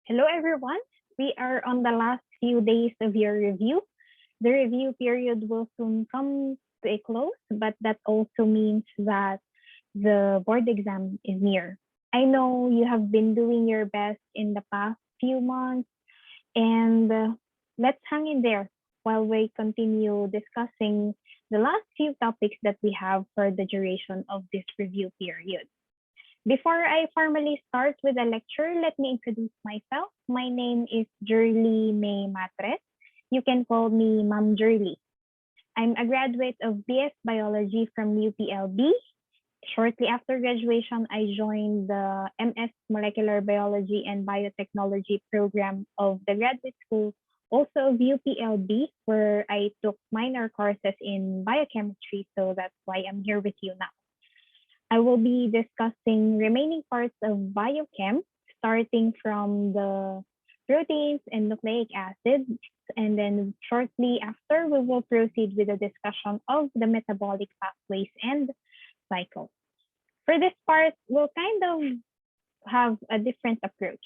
Hello, everyone. We are on the last few days of your review. The review period will soon come to a close, but that also means that the board exam is near. I know you have been doing your best in the past few months, and let's hang in there while we continue discussing the last few topics that we have for the duration of this review period. Before I formally start with the lecture, let me introduce myself. My name is Jerlie May Matres. You can call me Ma'am Jerlie. I'm a graduate of BS Biology from UPLB. Shortly after graduation, I joined the MS Molecular Biology and Biotechnology program of the graduate school, also of UPLB, where I took minor courses in biochemistry. So that's why I'm here with you now. I will be discussing remaining parts of biochem, starting from the proteins and nucleic acids, and then shortly after, we will proceed with a discussion of the metabolic pathways and cycles. For this part, we'll kind of have a different approach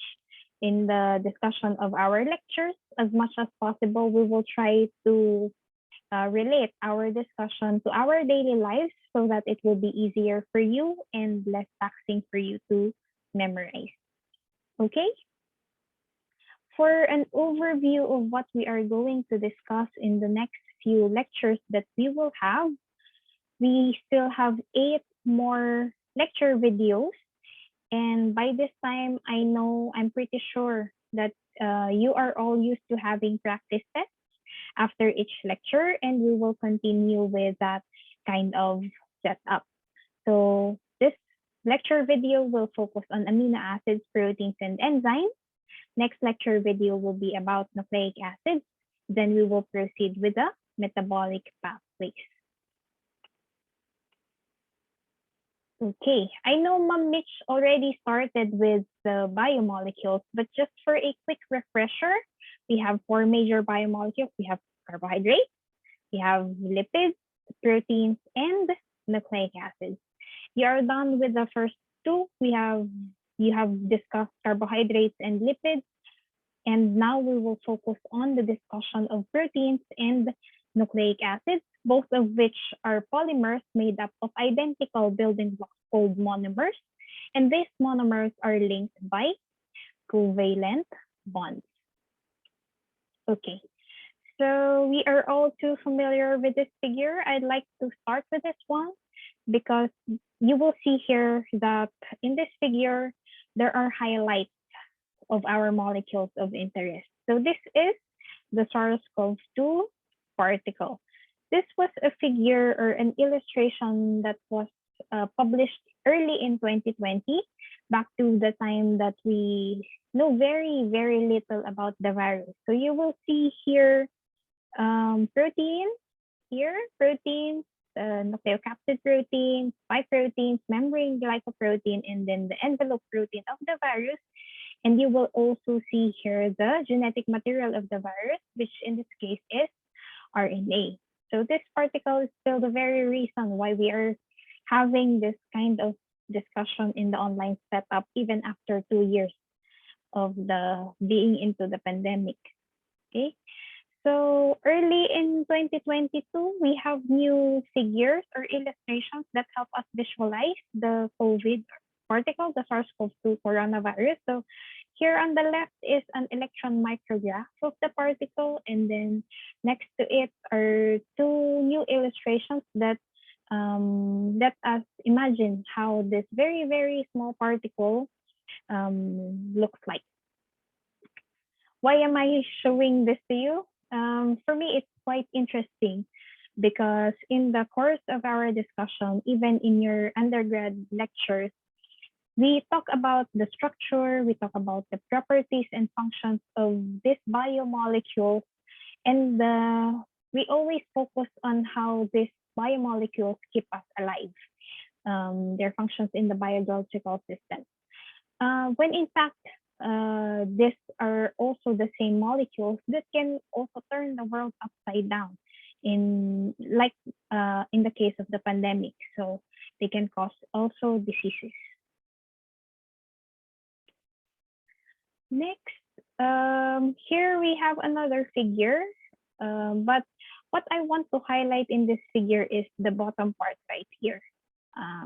in the discussion of our lectures. As much as possible, we will try to relate our discussion to our daily lives so that it will be easier for you and less taxing for you to memorize. Okay? For an overview of what we are going to discuss in the next few lectures that we will have, we still have 8 more lecture videos. And by this time, I'm pretty sure that you are all used to having practice tests after each lecture, and we will continue with that kind of setup. So this lecture video will focus on amino acids, proteins, and enzymes. Next lecture video will be about nucleic acids. Then we will proceed with the metabolic pathways. Okay, I know Ma'am Mitch already started with the biomolecules, but just for a quick refresher, we have 4 major biomolecules. We have carbohydrates, we have lipids, proteins, and nucleic acids. You are done with the first 2. You have discussed carbohydrates and lipids, and now we will focus on the discussion of proteins and nucleic acids, both of which are polymers made up of identical building blocks called monomers, and these monomers are linked by covalent bonds. Okay, so we are all too familiar with this figure. I'd like to start with this one because you will see here that in this figure, there are highlights of our molecules of interest. So this is the SARS-CoV-2 particle. This was a figure or an illustration that was published early in 2020, back to the time that we know very, very little about the virus. So you will see here proteins, nucleocapsid proteins, spike proteins, membrane glycoprotein, and then the envelope protein of the virus. And you will also see here the genetic material of the virus, which in this case is RNA. So this particle is still the very reason why we are having this kind of discussion in the online setup, even after 2 years of the being into the pandemic. Okay. So early in 2022, we have new figures or illustrations that help us visualize the COVID particle, the SARS-CoV-2 coronavirus. So here on the left is an electron micrograph of the particle, and then next to it are 2 new illustrations that let us imagine how this very, very small particle looks like. Why am I showing this to you? For me, it's quite interesting because in the course of our discussion, even in your undergrad lectures, we talk about the structure, we talk about the properties and functions of these biomolecules, and we always focus on how these biomolecules keep us alive, their functions in the biological system. When in fact, these are also the same molecules that can also turn the world upside down in the case of the pandemic. So they can cause also diseases. Next, Here we have another figure, but what I want to highlight in this figure is the bottom part right here,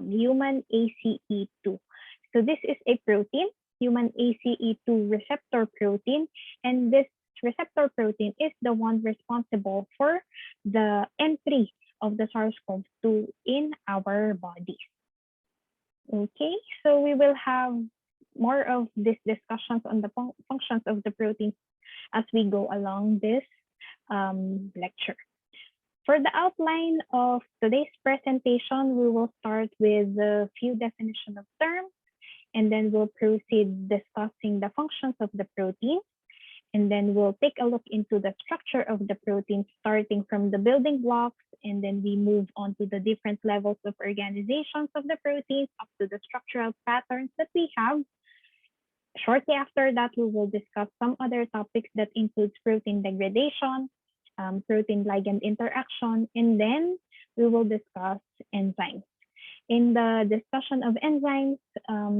human ACE2. So this is a protein, human ACE2 receptor protein, and this receptor protein is the one responsible for the entry of the SARS-CoV-2 in our bodies. Okay, so we will have more of these discussions on the functions of the proteins as we go along this lecture. For the outline of today's presentation, we will start with a few definitions of terms, and then we'll proceed discussing the functions of the protein. And then we'll take a look into the structure of the protein, starting from the building blocks, and then we move on to the different levels of organizations of the proteins up to the structural patterns that we have. Shortly after that, we will discuss some other topics that includes protein degradation, protein ligand interaction, and then we will discuss enzymes. In the discussion of enzymes,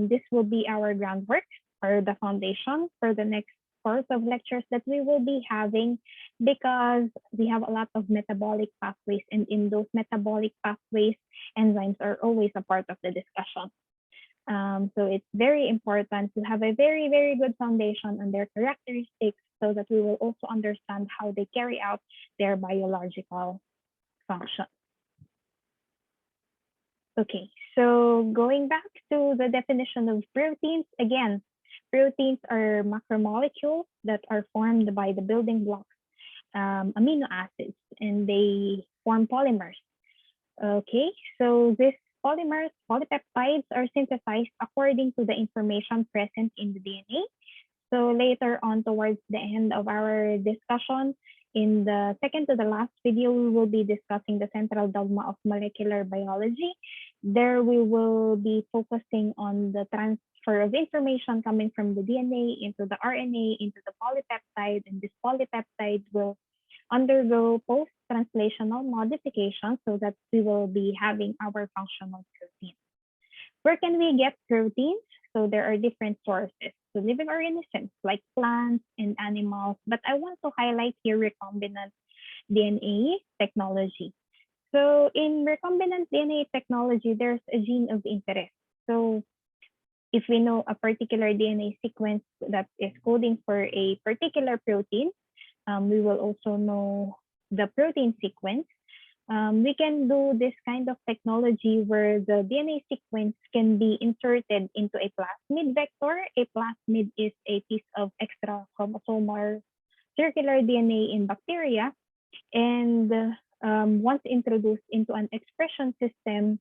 this will be our groundwork or the foundation for the next course of lectures that we will be having, because we have a lot of metabolic pathways, and in those metabolic pathways, enzymes are always a part of the discussion. So it's very important to have a very, very good foundation on their characteristics so that we will also understand how they carry out their biological function. Okay, so going back to the definition of proteins, again, proteins are macromolecules that are formed by the building blocks, amino acids, and they form polymers. Okay, so these polymers, polypeptides, are synthesized according to the information present in the DNA. So later on, towards the end of our discussion, in the second to the last video, we will be discussing the central dogma of molecular biology. There we will be focusing on the transfer of information coming from the DNA into the RNA, into the polypeptide, and this polypeptide will undergo post-translational modification so that we will be having our functional protein. Where can we get proteins? So there are different sources. So living organisms like plants and animals, but I want to highlight here recombinant DNA technology. So in recombinant DNA technology, there's a gene of interest. So if we know a particular DNA sequence that is coding for a particular protein, we will also know the protein sequence. We can do this kind of technology where the DNA sequence can be inserted into a plasmid vector. A plasmid is a piece of extra chromosomal circular DNA in bacteria. And once introduced into an expression system,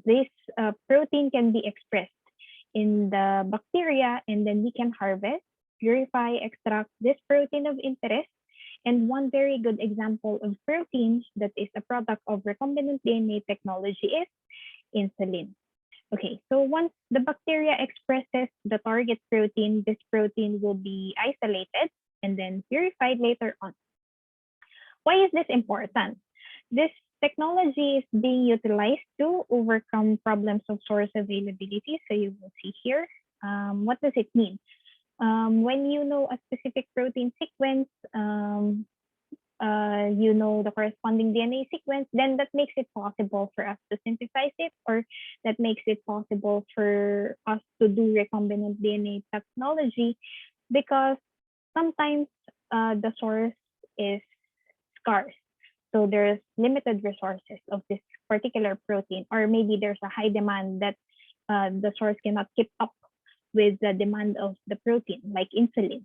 this protein can be expressed in the bacteria, and then we can harvest, purify, extract this protein of interest. And one very good example of protein that is a product of recombinant DNA technology is insulin. Okay, so once the bacteria expresses the target protein, this protein will be isolated and then purified later on. Why is this important? This technology is being utilized to overcome problems of source availability. So you will see here, what does it mean? When you know a specific protein sequence, you know the corresponding DNA sequence, then that makes it possible for us to synthesize it, or that makes it possible for us to do recombinant DNA technology, because sometimes the source is scarce. So there's limited resources of this particular protein, or maybe there's a high demand that the source cannot keep up with the demand of the protein, like insulin.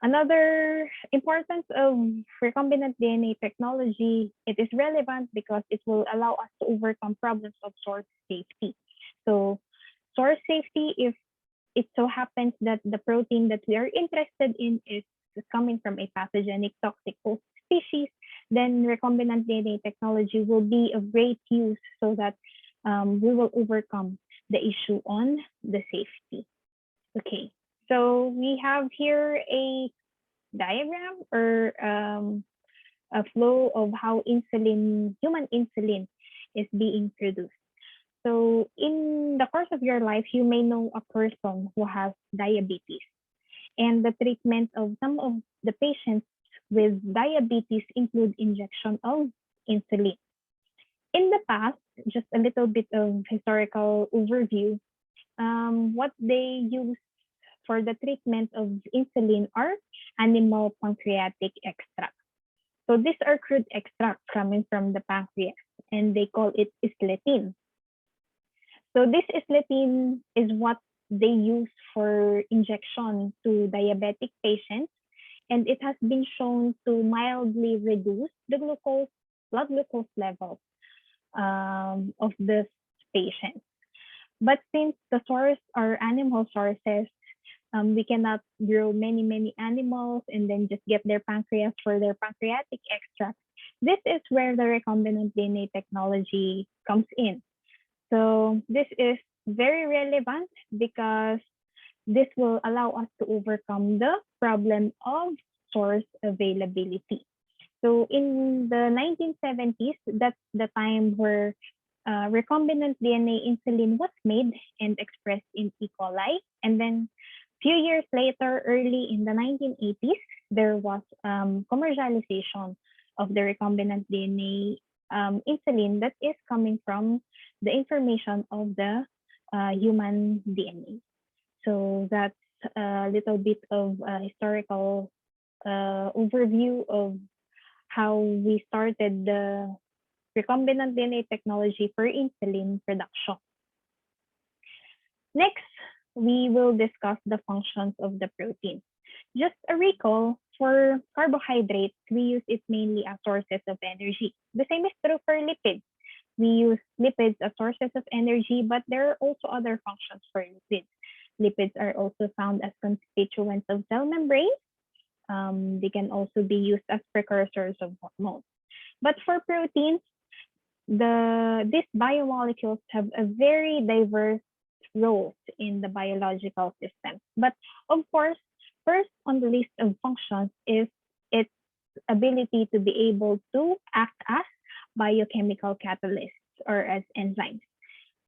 Another importance of recombinant DNA technology, it is relevant because it will allow us to overcome problems of source safety. So source safety, if it so happens that the protein that we are interested in is coming from a pathogenic toxic host species, then recombinant DNA technology will be of great use so that we will overcome the issue on the safety. Okay, so we have here a diagram or a flow of how human insulin is being produced. So in the course of your life, you may know a person who has diabetes. And the treatment of some of the patients with diabetes include injection of insulin. In the past, just a little bit of historical overview, what they use for the treatment of insulin are animal pancreatic extracts. So these are crude extracts coming from the pancreas, and they call it isletin. So this isletin is what they use for injection to diabetic patients, and it has been shown to mildly reduce the blood glucose level of this patient. But since the source are animal sources, we cannot grow many animals and then just get their pancreas for their pancreatic extract. This is where the recombinant DNA technology comes in. So this is very relevant because this will allow us to overcome the problem of source availability. So in the 1970s, that's the time where recombinant DNA insulin was made and expressed in E. coli. And then a few years later, early in the 1980s, there was commercialization of the recombinant DNA insulin that is coming from the information of the human DNA. So that's a little bit of a historical overview of how we started the recombinant DNA technology for insulin production. Next, we will discuss the functions of the protein. Just a recall, for carbohydrates, we use it mainly as sources of energy. The same is true for lipids. We use lipids as sources of energy, but there are also other functions for lipids. Lipids are also found as constituents of cell membranes. They can also be used as precursors of hormones. But for proteins, these biomolecules have a very diverse roles in the biological system. But of course, first on the list of functions is its ability to be able to act as biochemical catalysts or as enzymes.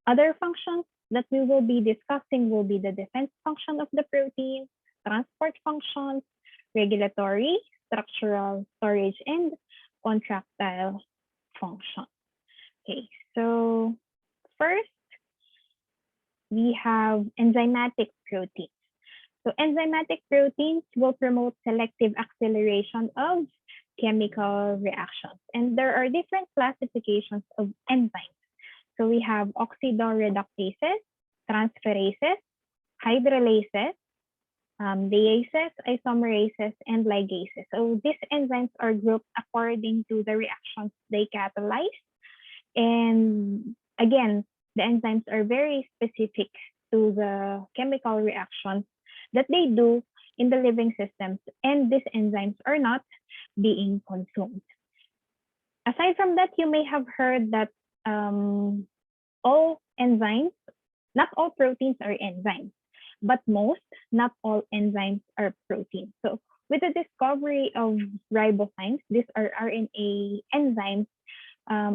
Other functions that we will be discussing will be the defense function of the protein, transport functions, regulatory, structural, storage, and contractile function. Okay, so first, we have enzymatic proteins. So enzymatic proteins will promote selective acceleration of chemical reactions. And there are different classifications of enzymes. So we have oxidoreductases, transferases, hydrolases, diases, isomerases, and ligases. So these enzymes are grouped according to the reactions they catalyze. And again, the enzymes are very specific to the chemical reactions that they do in the living systems, and these enzymes are not being consumed. Aside from that, you may have heard that all enzymes, not all proteins are enzymes, but most, not all enzymes are proteins. So with the discovery of ribozymes, these are RNA enzymes,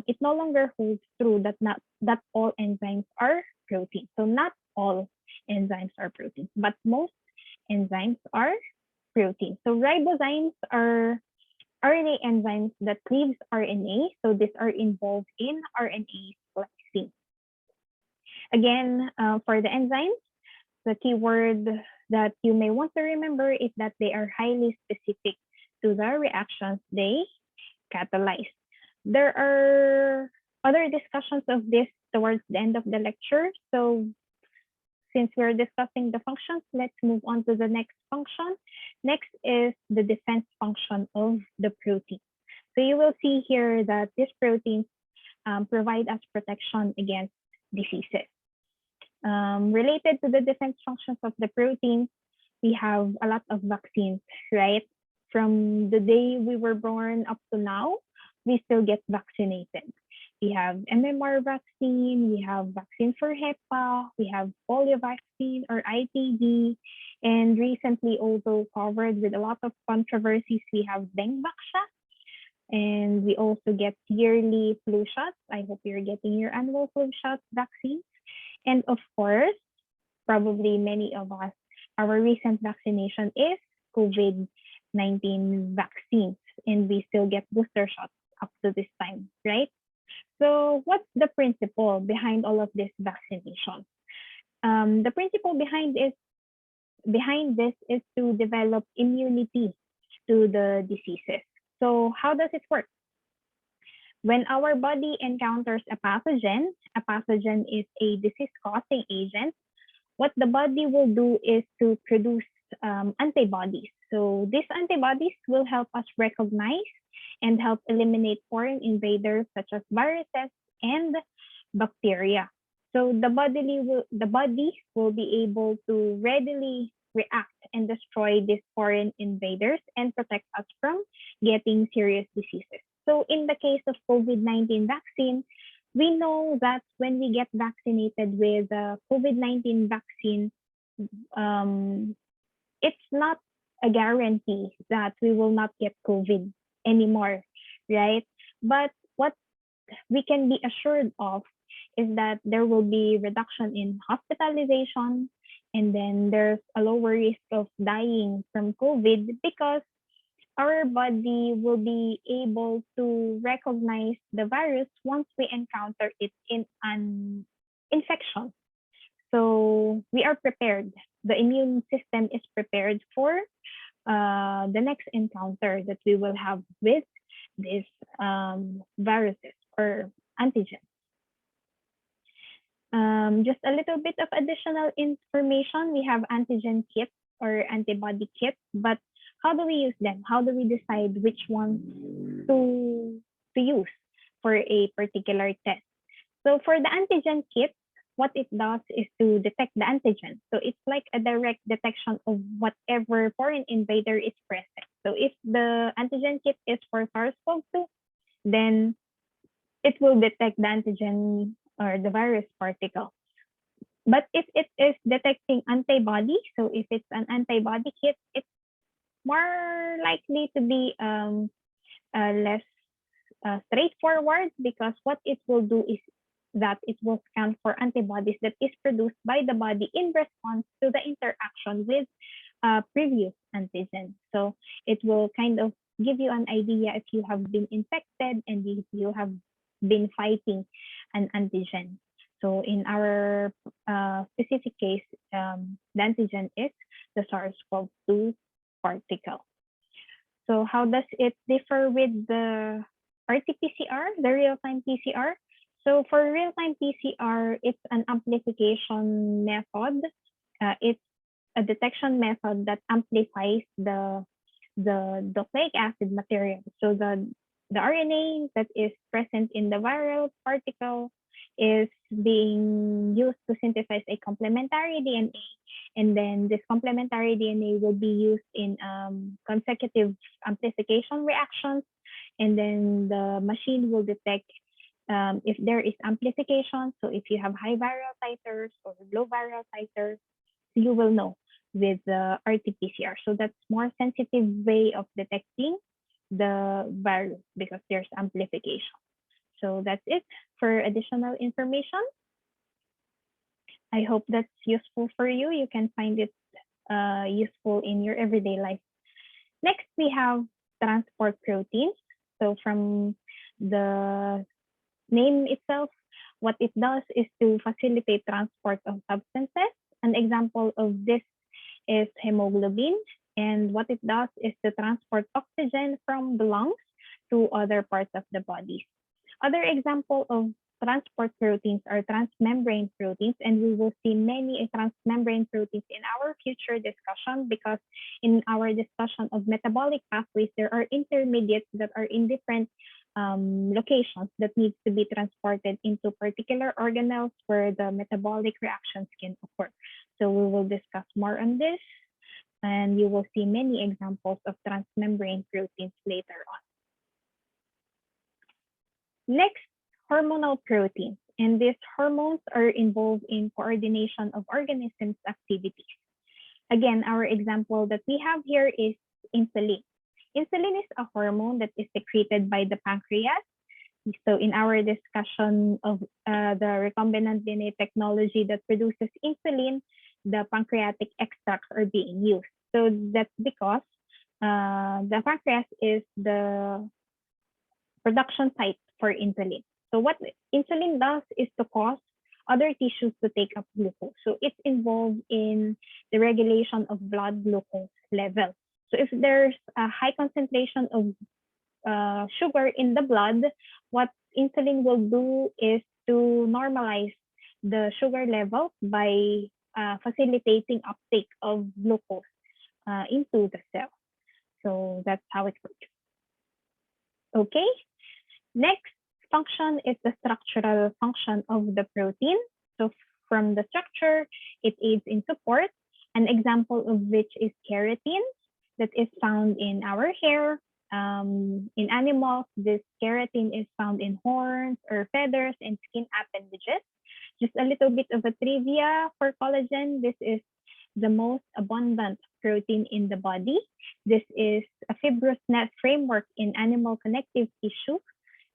it no longer holds true that all enzymes are proteins. So not all enzymes are proteins, but most enzymes are proteins. So ribozymes are RNA enzymes that cleaves RNA. So these are involved in RNA splicing. Again, for the enzymes, the keyword that you may want to remember is that they are highly specific to the reactions they catalyze. There are other discussions of this towards the end of the lecture. So since we're discussing the functions, let's move on to the next function. Next is the defense function of the protein. So you will see here that these proteins provide us protection against diseases. Related to the defense functions of the proteins, we have a lot of vaccines, right? From the day we were born up to now, we still get vaccinated. We have MMR vaccine, we have vaccine for HEPA, we have polio vaccine or ITD, and recently also covered with a lot of controversies, we have dengue shot, and we also get yearly flu shots. I hope you're getting your annual flu shot vaccine. And of course, probably many of us our recent vaccination is COVID-19 vaccines, and we still get booster shots up to this time, right? So what's the principle behind all of this vaccination? The principle behind this is to develop immunity to the diseases. So how does it work? When our body encounters a pathogen is a disease-causing agent. What the body will do is to produce antibodies. So these antibodies will help us recognize and help eliminate foreign invaders such as viruses and bacteria. So the body will be able to readily react and destroy these foreign invaders and protect us from getting serious diseases. So in the case of COVID-19 vaccine, we know that when we get vaccinated with the COVID-19 vaccine, it's not a guarantee that we will not get COVID anymore, right? But what we can be assured of is that there will be reduction in hospitalization, and then there's a lower risk of dying from COVID because our body will be able to recognize the virus once we encounter it in an infection. So we are prepared. The immune system is prepared for the next encounter that we will have with these viruses or antigens. Just a little bit of additional information. We have antigen kits or antibody kits, but how do we use them? How do we decide which ones to use for a particular test? So for the antigen kit, what it does is to detect the antigen. So it's like a direct detection of whatever foreign invader is present. So if the antigen kit is for SARS-CoV-2, then it will detect the antigen or the virus particle. But if it is detecting antibody, so if it's an antibody kit, it's more likely to be less straightforward, because what it will do is that it will scan for antibodies that is produced by the body in response to the interaction with previous antigen. So it will kind of give you an idea if you have been infected and if you have been fighting an antigen. So in our specific case, the antigen is the SARS-CoV-2 particle. So how does it differ with the RT-PCR, the real-time PCR? So for real-time PCR, it's an amplification method. It's a detection method that amplifies the nucleic acid material. So the RNA that is present in the viral particle is being used to synthesize a complementary DNA, and then this complementary DNA will be used in consecutive amplification reactions, and then the machine will detect if there is amplification. So if you have high viral titers or low viral titers, you will know with the RT-PCR. So that's more sensitive way of detecting the virus because there's amplification. So that's it for additional information. I hope that's useful for you. You can find it useful in your everyday life. Next, we have transport proteins. So from the name itself, what it does is to facilitate transport of substances. An example of this is hemoglobin. And what it does is to transport oxygen from the lungs to other parts of the body. Other example of transport proteins are transmembrane proteins, and we will see many transmembrane proteins in our future discussion, because in our discussion of metabolic pathways, there are intermediates that are in different locations that needs to be transported into particular organelles where the metabolic reactions can occur. So we will discuss more on this, and you will see many examples of transmembrane proteins later on. Next, hormonal proteins, and these hormones are involved in coordination of organisms' activities. Again, our example that we have here is insulin. Insulin is a hormone that is secreted by the pancreas. So in our discussion of the recombinant DNA technology that produces insulin, the pancreatic extracts are being used. So that's because the pancreas is the production site for insulin. So what insulin does is to cause other tissues to take up glucose. So it's involved in the regulation of blood glucose level. So if there's a high concentration of sugar in the blood, what insulin will do is to normalize the sugar level by facilitating uptake of glucose into the cell. So that's how it works. Okay, next function is the structural function of the protein. So from the structure, it aids in support, an example of which is keratin that is found in our hair. In animals, this keratin is found in horns or feathers and skin appendages. Just a little bit of a trivia for collagen. This is the most abundant protein in the body. This is a fibrous net framework in animal connective tissue.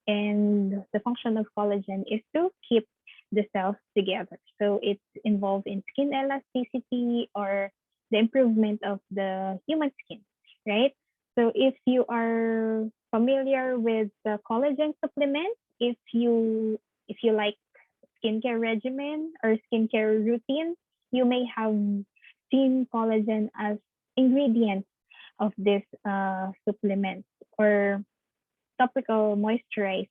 And the function of collagen is to keep the cells together. So it's involved in skin elasticity or the improvement of the human skin, right? So if you are familiar with the collagen supplements, if you like skincare regimen or skincare routine, you may have seen collagen as ingredients of this supplement or topical moisturizer.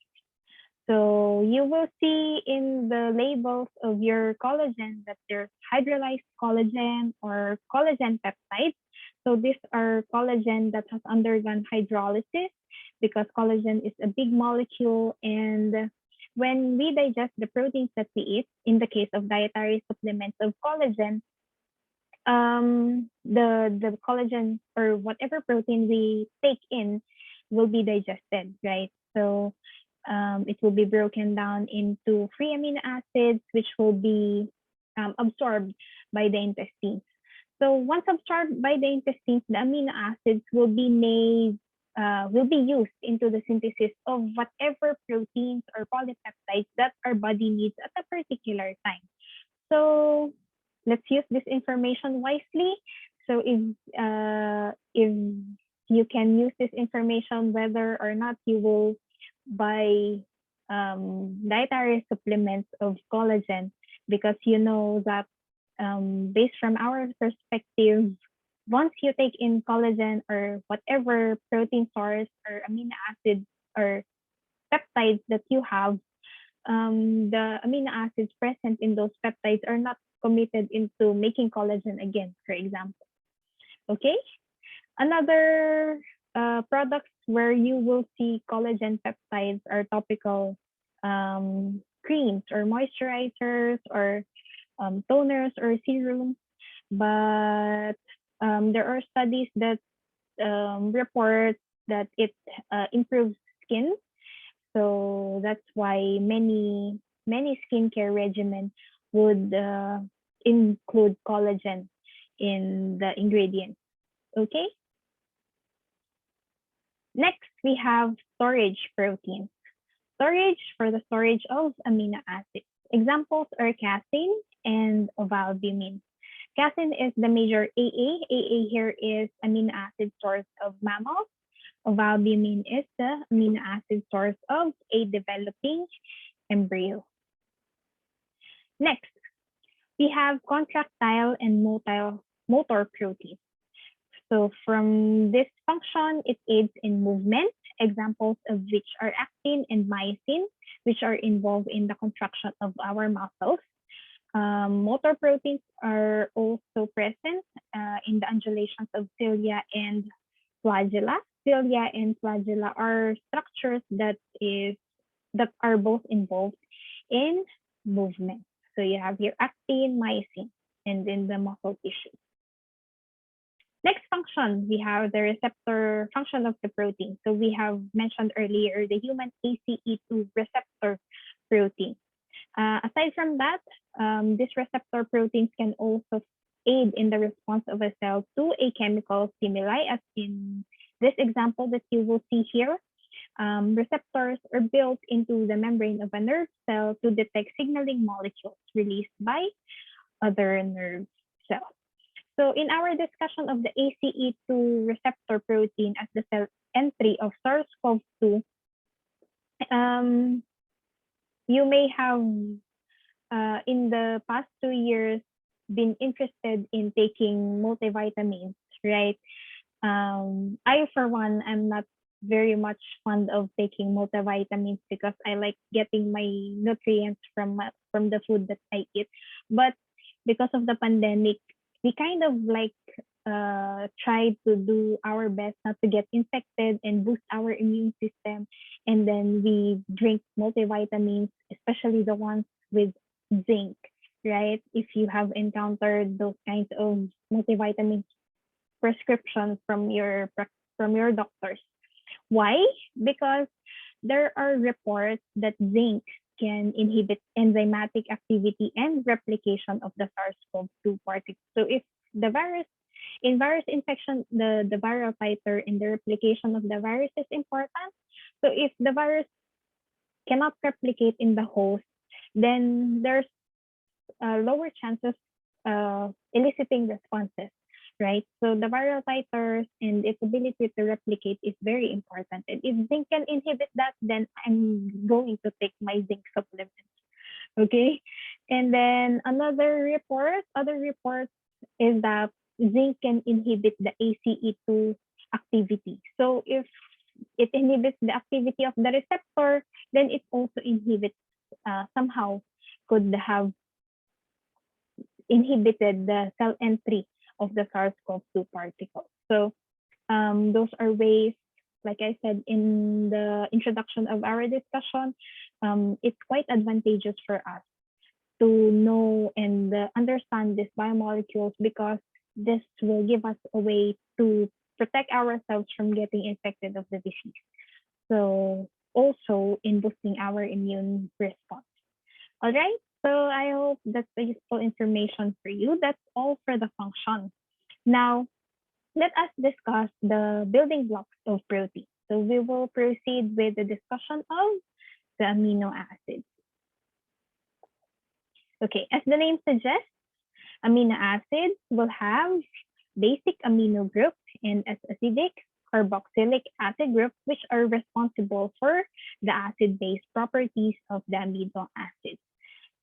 So you will see in the labels of your collagen that there's hydrolyzed collagen or collagen peptides. So these are collagen that has undergone hydrolysis because collagen is a big molecule, and when we digest the proteins that we eat, in the case of dietary supplements of collagen, the collagen or whatever protein we take in will be digested, right? So it will be broken down into free amino acids, which will be absorbed by the intestines. So once absorbed by the intestines, the amino acids will be used into the synthesis of whatever proteins or polypeptides that our body needs at a particular time. So let's use this information wisely. So if you can use this information whether or not you will buy dietary supplements of collagen, because you know that based from our perspective, once you take in collagen or whatever protein source or amino acid or peptides that you have, the amino acids present in those peptides are not committed into making collagen again, for example. Okay, another products where you will see collagen peptides are topical creams or moisturizers or toners or serums. But there are studies that report that it improves skin. So that's why many skincare regimens would include collagen in the ingredients. Okay. Next, we have storage proteins. Storage for the storage of amino acids. Examples are casein and ovalbumin. Casein is the major AA. AA here is amino acid source of mammals. Ovalbumin is the amino acid source of a developing embryo. Next, we have contractile and motor proteins. So from this function, it aids in movement, examples of which are actin and myosin, which are involved in the contraction of our muscles. Motor proteins are also present in the undulations of cilia and flagella. Cilia and flagella are structures that are both involved in movement. So you have here actin, myosin, and then the muscle tissue. Next function, we have the receptor function of the protein. So we have mentioned earlier the human ACE2 receptor protein. Aside from that, these receptor proteins can also aid in the response of a cell to a chemical stimuli, as in this example that you will see here. Receptors are built into the membrane of a nerve cell to detect signaling molecules released by other nerve cells. So in our discussion of the ACE2 receptor protein as the cell entry of SARS-CoV-2, you may have in the past 2 years been interested in taking multivitamins, right? I, for one, am not very much fond of taking multivitamins because I like getting my nutrients from the food that I eat. But because of the pandemic, we kind of like try to do our best not to get infected and boost our immune system. And then we drink multivitamins, especially the ones with zinc, right? If you have encountered those kinds of multivitamins prescription from your doctors. Why? Because there are reports that zinc can inhibit enzymatic activity and replication of the SARS-CoV-2 particles. So if the virus in virus infection, the viral titer and the replication of the virus is important. So if the virus cannot replicate in the host, then there's lower chances eliciting responses, right? So the viral titers and its ability to replicate is very important. And if zinc can inhibit that, then I'm going to take my zinc supplements. Okay. And then other reports is that zinc can inhibit the ACE2 activity. So if it inhibits the activity of the receptor, then it also inhibits somehow could have inhibited the cell entry of the SARS-CoV-2 particles. So those are ways, like I said in the introduction of our discussion, it's quite advantageous for us to know and understand these biomolecules because this will give us a way to protect ourselves from getting infected of the disease. So also in boosting our immune response. All right, so I hope that's the useful information for you. That's all for the function. Now, let us discuss the building blocks of protein. So we will proceed with the discussion of the amino acids. Okay, as the name suggests, amino acids will have basic amino group and acidic carboxylic acid group, which are responsible for the acid-base properties of the amino acids.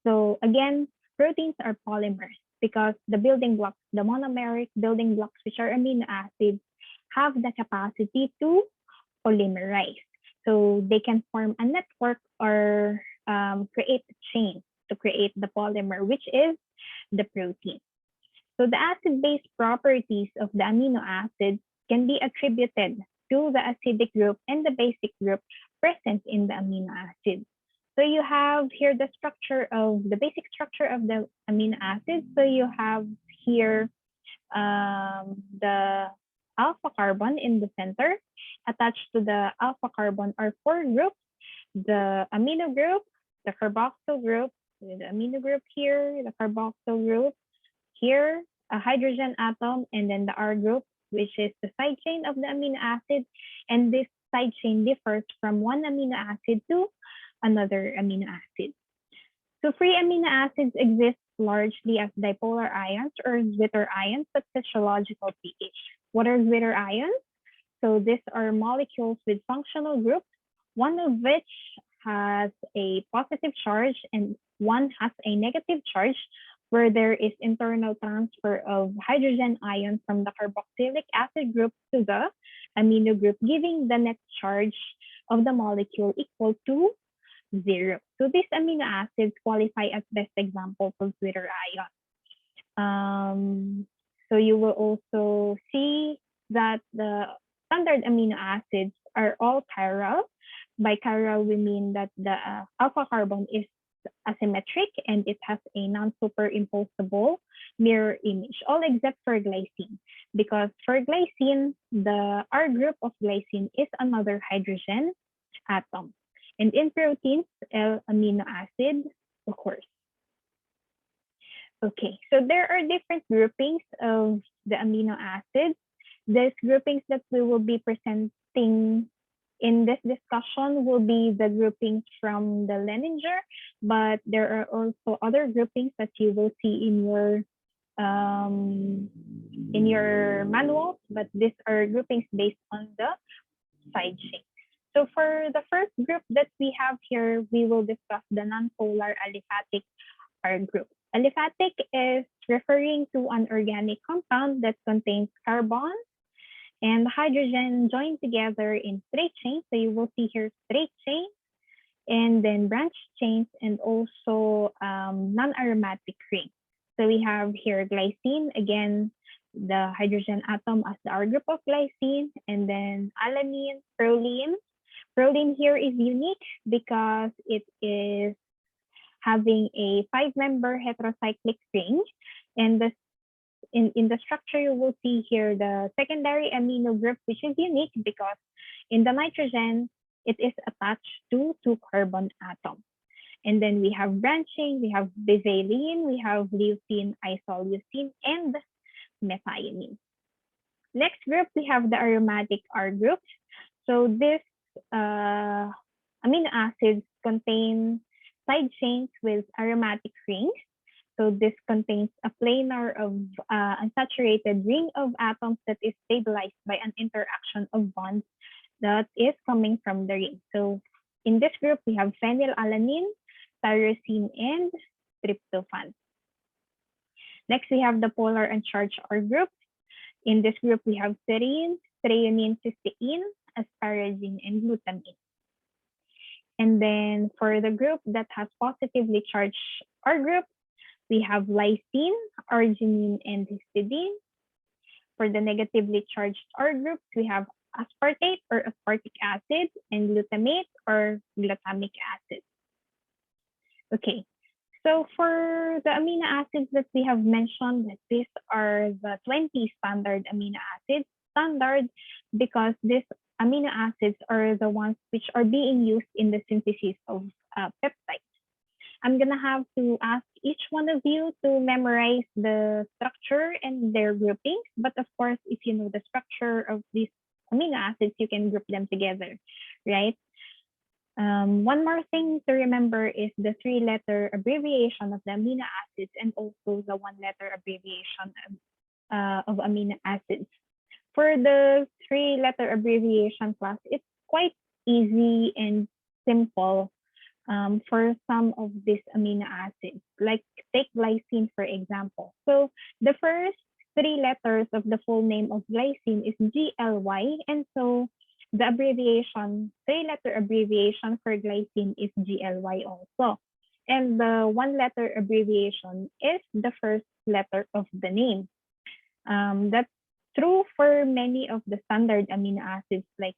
So again, proteins are polymers because the building blocks, the monomeric building blocks, which are amino acids, have the capacity to polymerize. So they can form a network or create a chain to create the polymer, which is the protein. So the acid-base properties of the amino acids can be attributed to the acidic group and the basic group present in the amino acids. So you have here the structure of the basic structure of the amino acids. So you have here the alpha carbon in the center. Attached to the alpha carbon are four groups: the amino group, the carboxyl group, the amino group here, the carboxyl group here, a hydrogen atom, and then the R group, which is the side chain of the amino acid. And this side chain differs from one amino acid to another amino acid. So free amino acids exist largely as dipolar ions or Zwitter ions at physiological pH. What are Zwitter ions? So these are molecules with functional groups, one of which has a positive charge and one has a negative charge, where there is internal transfer of hydrogen ions from the carboxylic acid group to the amino group, giving the net charge of the molecule equal to 0. So these amino acids qualify as best examples of Zwitter ions. So you will also see that the standard amino acids are all chiral. By chiral, we mean that the alpha carbon is asymmetric and it has a non-superimposable mirror image, all except for glycine. Because for glycine, the R group of glycine is another hydrogen atom. And in proteins, L-amino acid occurs. Okay, so there are different groupings of the amino acids. These groupings that we will be presenting in this discussion will be the groupings from the Leninger, but there are also other groupings that you will see in your in your manuals, but these are groupings based on the side chain. So for the first group that we have here, we will discuss the nonpolar aliphatic R group. Aliphatic is referring to an organic compound that contains carbon and hydrogen joined together in straight chains. So you will see here straight chains and then branch chains and also non-aromatic rings. So we have here glycine, again, the hydrogen atom as the R group of glycine, and then alanine, proline. Proline here is unique because it is having a 5-member heterocyclic ring. And this, in the structure, you will see here the secondary amino group, which is unique because in the nitrogen, it is attached to 2 carbon atoms. And then we have branching, we have bivalene, we have leucine, isoleucine, and methionine. Next group, we have the aromatic R group. So this amino acids contain side chains with aromatic rings. So this contains a planar of unsaturated ring of atoms that is stabilized by an interaction of bonds that is coming from the ring. So in this group, we have phenylalanine, tyrosine, and tryptophan. Next, we have the polar uncharged R group. In this group, we have serine, threonine, cysteine, asparagine, and glutamine. And then for the group that has positively charged R group, we have lysine, arginine, and histidine. For the negatively charged R group, we have aspartate or aspartic acid and glutamate or glutamic acid. Okay, so for the amino acids that we have mentioned, these are the 20 standard amino acids. Standard because these amino acids are the ones which are being used in the synthesis of peptides. I'm gonna have to ask each one of you to memorize the structure and their groupings. But of course, if you know the structure of these amino acids, you can group them together, right? One more thing to remember is the 3-letter abbreviation of the amino acids and also the 1-letter abbreviation of amino acids. For the 3-letter abbreviation class, it's quite easy and simple for some of these amino acids, like take glycine, for example. So the first 3 letters of the full name of glycine is GLY, and so the abbreviation, 3-letter abbreviation for glycine is GLY also. And the 1-letter abbreviation is the first letter of the name. That's true for many of the standard amino acids like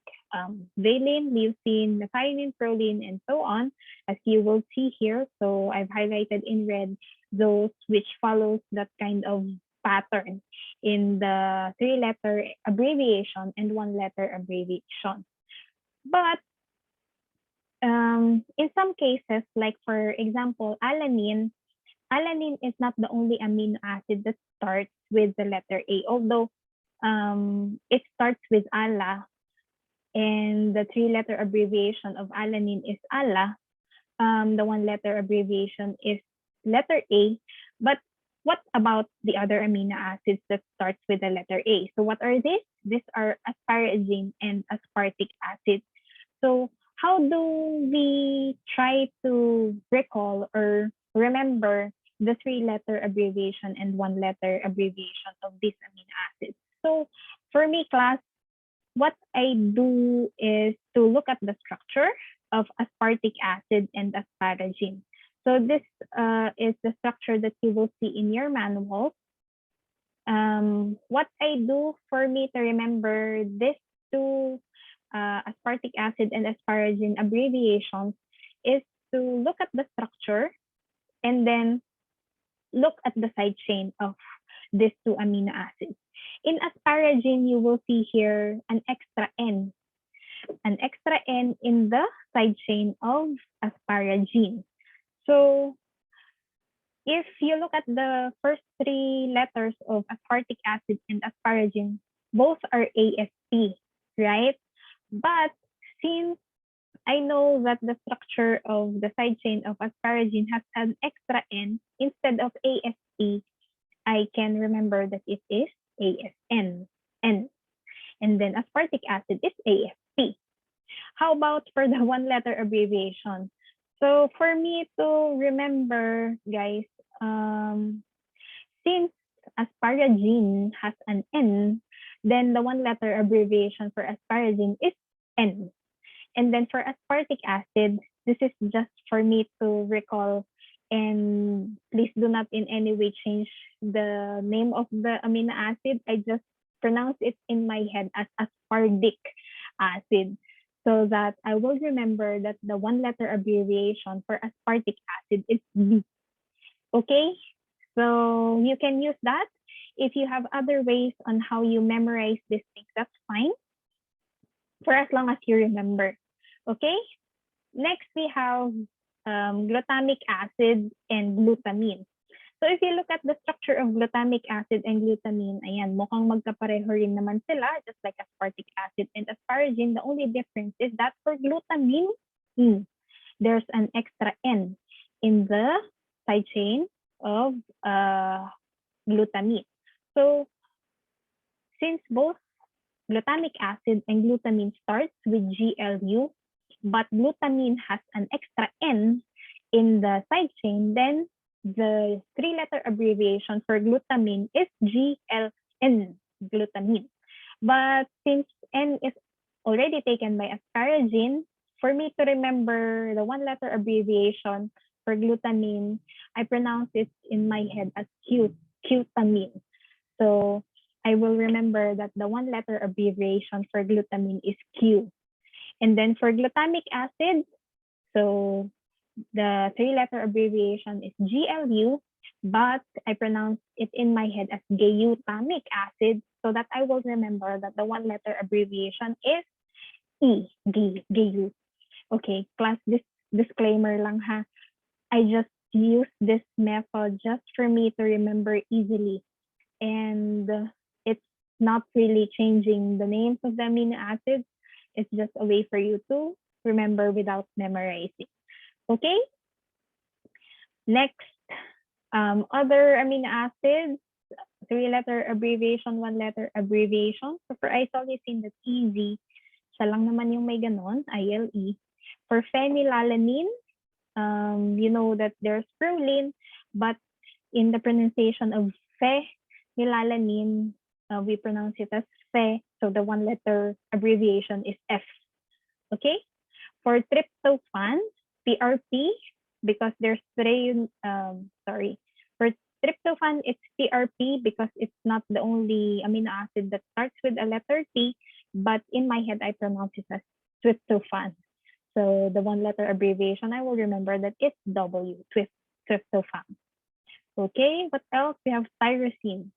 valine, leucine, methionine, proline, and so on, as you will see here. So I've highlighted in red those which follows that kind of pattern in the 3-letter abbreviation and 1-letter abbreviation. But in some cases, like for example, alanine is not the only amino acid that starts with the letter A, although it starts with ALA, and the 3-letter abbreviation of alanine is ALA. The 1-letter abbreviation is letter A, but what about the other amino acids that starts with the letter A? So what are these? These are asparagine and aspartic acid. So how do we try to recall or remember the 3-letter abbreviation and 1-letter abbreviation of these amino acids? So for me, class, what I do is to look at the structure of aspartic acid and asparagine. So this is the structure that you will see in your manual. What I do for me to remember these 2 aspartic acid and asparagine abbreviations is to look at the structure and then look at the side chain of these 2 amino acids. In asparagine, you will see here an extra N in the side chain of asparagine. So if you look at the first 3 letters of aspartic acid and asparagine, both are ASP, right? But since I know that the structure of the side chain of asparagine has an extra N instead of ASP, I can remember that it is ASN, N. And then aspartic acid is ASP. How about for the one-letter abbreviation? So for me to remember, guys, since asparagine has an N, then the one-letter abbreviation for asparagine is N. And then for aspartic acid, this is just for me to recall, and please do not in any way change the name of the amino acid. I just pronounce it in my head as aspartic acid so that I will remember that the one-letter abbreviation for aspartic acid is B. Okay, so you can use that. If you have other ways on how you memorize these things, that's fine, for as long as you remember. Okay, next we have glutamic acid and glutamine. So if you look at the structure of glutamic acid and glutamine, ayan, mukhang magkapareho rin naman sila, just like aspartic acid and asparagine. The only difference is that for glutamine, there's an extra N in the side chain of glutamine. So since both glutamic acid and glutamine starts with GLU, but glutamine has an extra N in the side chain, then the three-letter abbreviation for glutamine is GLN, glutamine. But since N is already taken by asparagine, for me to remember the one-letter abbreviation for glutamine, I pronounce it in my head as Q-tamine. So I will remember that the one-letter abbreviation for glutamine is Q. And then for glutamic acid, so the three-letter abbreviation is GLU, but I pronounce it in my head as glutamic acid so that I will remember that the one-letter abbreviation is E, GU. Okay, class, this disclaimer lang ha. I just use this method just for me to remember easily. And it's not really changing the names of the amino acids. It's just a way for you to remember without memorizing. Okay? Next, other amino acids, three-letter abbreviation, one-letter abbreviation. So for isoleucine, that's easy. Siya lang naman yung may ganon, ILE. For phenylalanine, you know that there's proline, but in the pronunciation of phenylalanine, we pronounce it as phe, so the one-letter abbreviation is F. Okay? For tryptophan, PRP, because there's three, for tryptophan, it's PRP because it's not the only amino acid that starts with a letter T, but in my head, I pronounce it as tryptophan. So the one-letter abbreviation, I will remember that it's W, tryptophan. Okay, what else? We have tyrosine.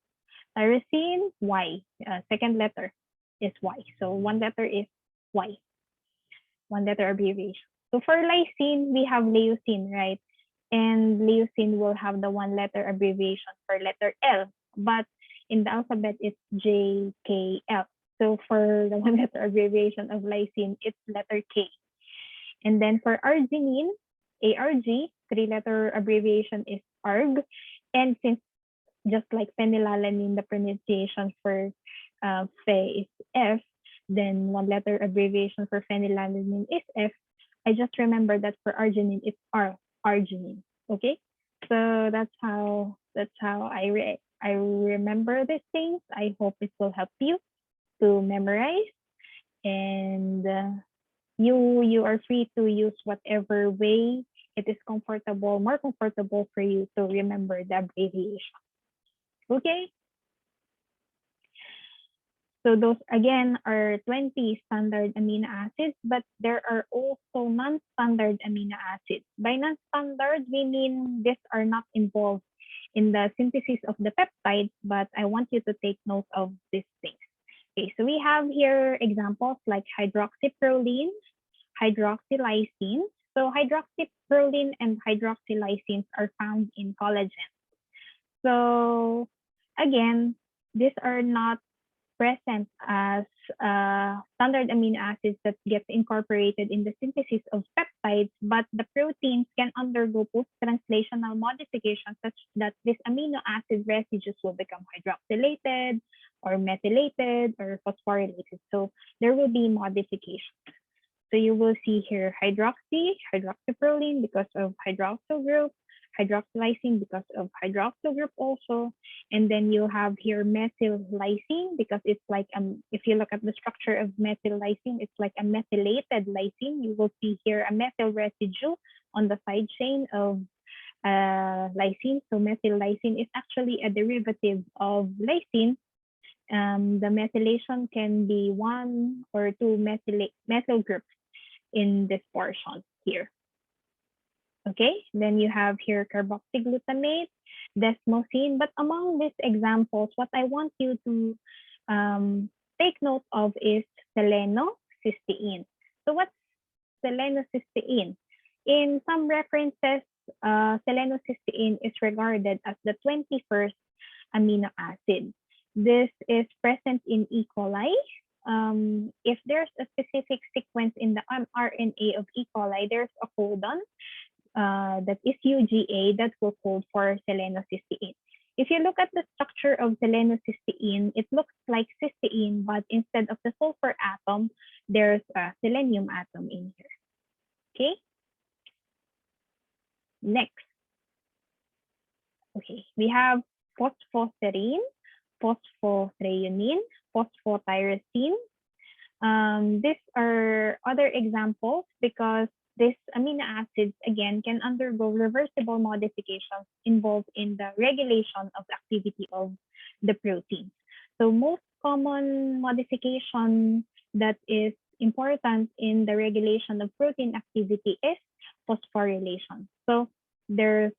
Tyrosine, Y. Second letter is Y. So one letter is Y. One letter abbreviation. So for lysine, we have leucine, right? And leucine will have the one-letter abbreviation for letter L, but in the alphabet, it's JKL. So for the one-letter abbreviation of lysine, it's letter K. And then for arginine, ARG, three-letter abbreviation is ARG. And since just like phenylalanine, the pronunciation for phe is F, then one-letter abbreviation for phenylalanine is F. I just remember that for arginine, it's arginine. Okay, so that's how I remember these things. I hope it will help you to memorize, and you are free to use whatever way it is more comfortable for you to remember the abbreviation. Okay. So those again are 20 standard amino acids, but there are also non-standard amino acids. By non-standard, we mean these are not involved in the synthesis of the peptides, but I want you to take note of these things. Okay, so we have here examples like hydroxyproline, hydroxylysine. So hydroxyproline and hydroxylysines are found in collagen. So again, these are not present as standard amino acids that get incorporated in the synthesis of peptides, but the proteins can undergo post-translational modifications such that these amino acid residues will become hydroxylated or methylated or phosphorylated. So there will be modifications. So you will see here hydroxyproline because of hydroxyl group, hydroxylysine because of hydroxyl group also, and then you have here methyl lysine because it's like if you look at the structure of methyl lysine, it's like a methylated lysine. You will see here a methyl residue on the side chain of lysine. So methyl lysine is actually a derivative of lysine. The methylation can be 1 or 2 methyl groups in this portion here. Okay, then you have here carboxyglutamate, desmosine. But among these examples, what I want you to take note of is selenocysteine. So what's selenocysteine? In some references, selenocysteine is regarded as the 21st amino acid. This is present in E. coli. If there's a specific sequence in the mRNA of E. coli, there's a codon that is UGA that will code for selenocysteine. If you look at the structure of selenocysteine, it looks like cysteine, but instead of the sulfur atom, there's a selenium atom in here. Okay. Next. Okay, we have phosphoserine, phosphothreonine, phosphotyrosine. These are other examples because these amino acids, again, can undergo reversible modifications involved in the regulation of the activity of the protein. So most common modification that is important in the regulation of protein activity is phosphorylation. So there's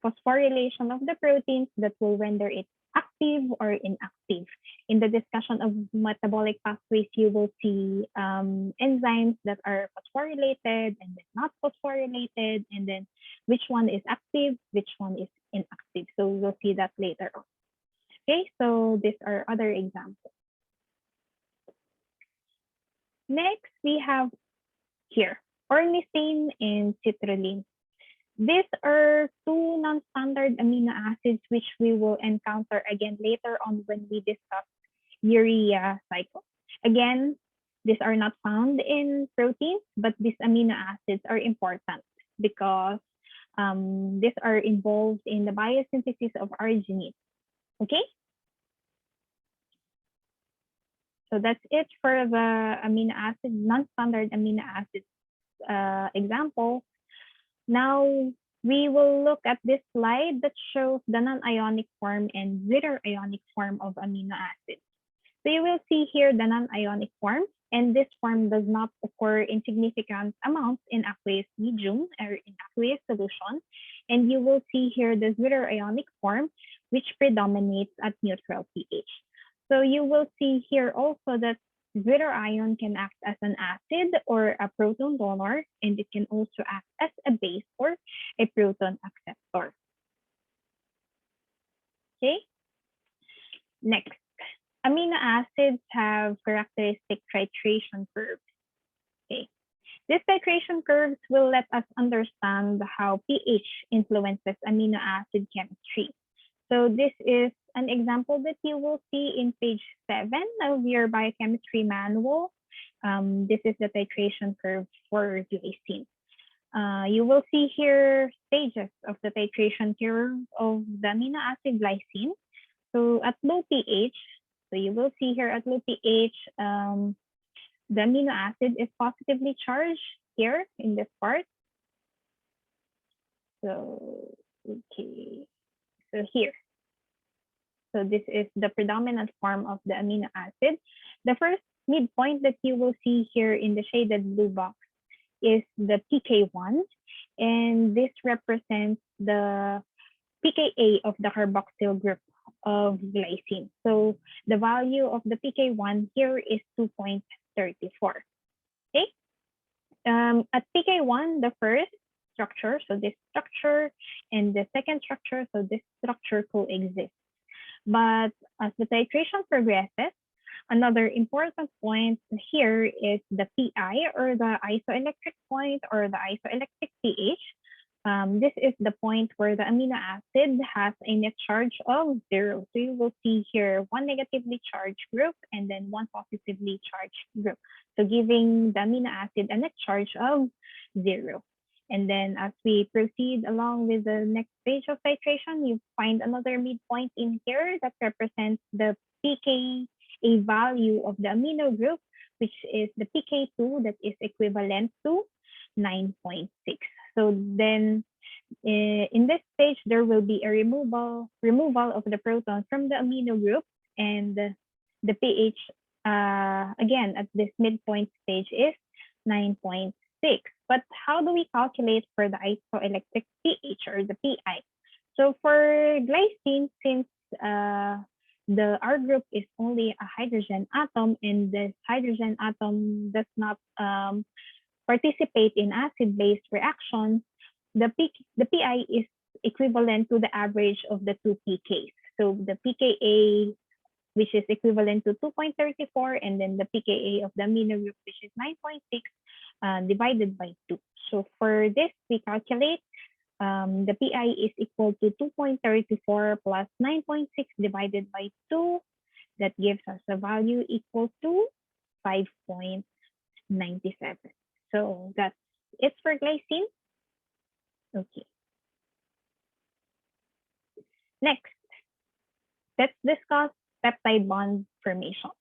phosphorylation of the proteins that will render it active or inactive. In the discussion of metabolic pathways, you will see enzymes that are phosphorylated and then not phosphorylated, and then which one is active, which one is inactive. So we'll see that later on. Okay, so these are other examples. Next, we have here ornithine and citrulline. These are two non-standard amino acids which we will encounter again later on when we discuss urea cycle. Again, these are not found in proteins, but these amino acids are important because these are involved in the biosynthesis of arginine. Okay? So that's it for the amino acid, non-standard amino acid example. Now we will look at this slide that shows the non-ionic form and zero ionic form of amino acids. So you will see here the non-ionic form, and this form does not occur in significant amounts in aqueous medium or in aqueous solution. And you will see here the zero ionic form, which predominates at neutral pH. So you will see here also that zero ion can act as an acid or a proton donor, and it can also act as a base or a proton acceptor. Okay. Next, amino acids have characteristic titration curves. Okay. These titration curves will let us understand how pH influences amino acid chemistry. So this is an example that you will see in page 7 of your biochemistry manual. This is the titration curve for glycine. You will see here stages of the titration curve of the amino acid glycine. So at low pH, so you will see here at low pH, the amino acid is positively charged here in this part. So, okay. So here. So this is the predominant form of the amino acid. The first midpoint that you will see here in the shaded blue box is the pK1, and this represents the pKa of the carboxyl group of glycine. So the value of the pK1 here is 2.34. Okay. At pK1, the first structure, so this structure, and the second structure, so this structure coexist. But as the titration progresses, Another important point here is the PI, or the isoelectric point, or the isoelectric pH. This is the point where the amino acid has a net charge of 0. So you will see here one negatively charged group and then one positively charged group. So giving the amino acid a net charge of 0. And then as we proceed along with the next page of titration, you find another midpoint in here that represents the pKa value of the amino group, which is the pK2 that is equivalent to 9.6. So then in this stage, there will be a removal of the protons from the amino group, and the pH, again, at this midpoint stage is 9.6. But how do we calculate for the isoelectric pH, or the PI? So for glycine, since the R group is only a hydrogen atom, and this hydrogen atom does not participate in acid-base reactions, the PI is equivalent to the average of the two pKs. So the pKa, which is equivalent to 2.34, and then the pKa of the amino group, which is 9.6, divided by 2. So for this, we calculate the PI is equal to 2.34 plus 9.6 divided by 2. That gives us a value equal to 5.97. So that's it for glycine. Okay. Next, let's discuss peptide bond formation.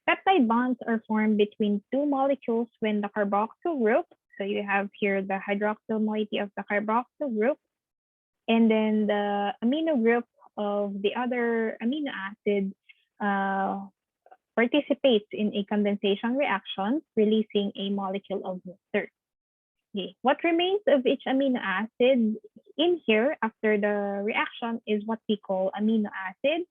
Peptide bonds are formed between two molecules when the carboxyl group, so you have here the hydroxyl moiety of the carboxyl group, and then the amino group of the other amino acid participates in a condensation reaction, releasing a molecule of water. Okay. What remains of each amino acid in here after the reaction is what we call amino acid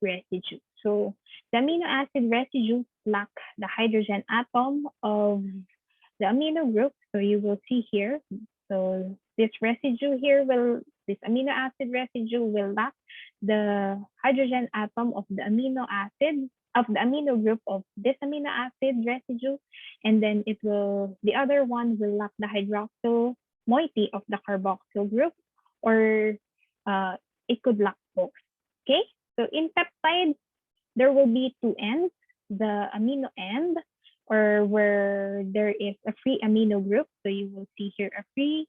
residue. So the amino acid residues lack the hydrogen atom of the amino group. So you will see here. So this residue here this amino acid residue will lack the hydrogen atom of the amino acid of the amino group of this amino acid residue, and then the other one will lack the hydroxyl moiety of the carboxyl group, or it could lack both. Okay, so in peptides, there will be two ends, the amino end, or where there is a free amino group. So you will see here a free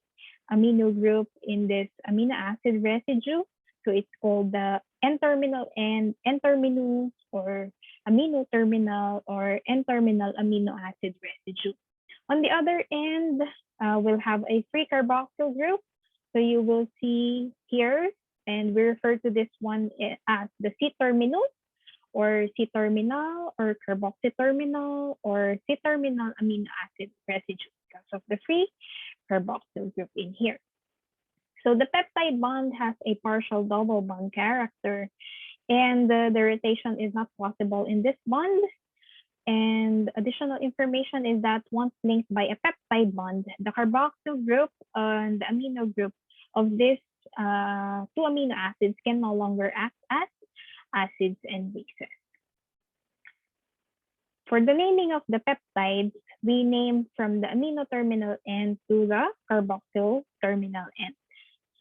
amino group in this amino acid residue. So it's called the N-terminal and N-terminus, or amino terminal, or N-terminal amino acid residue. On the other end, we'll have a free carboxyl group. So you will see here, and we refer to this one as the C-terminus, or C-terminal, or carboxy terminal, or C-terminal amino acid residue because of the free carboxyl group in here. So the peptide bond has a partial double bond character, and the rotation is not possible in this bond. And additional information is that once linked by a peptide bond, the carboxyl group and the amino group of these two amino acids can no longer act as acids and bases. For the naming of the peptides, we name from the amino terminal end to the carboxyl terminal end.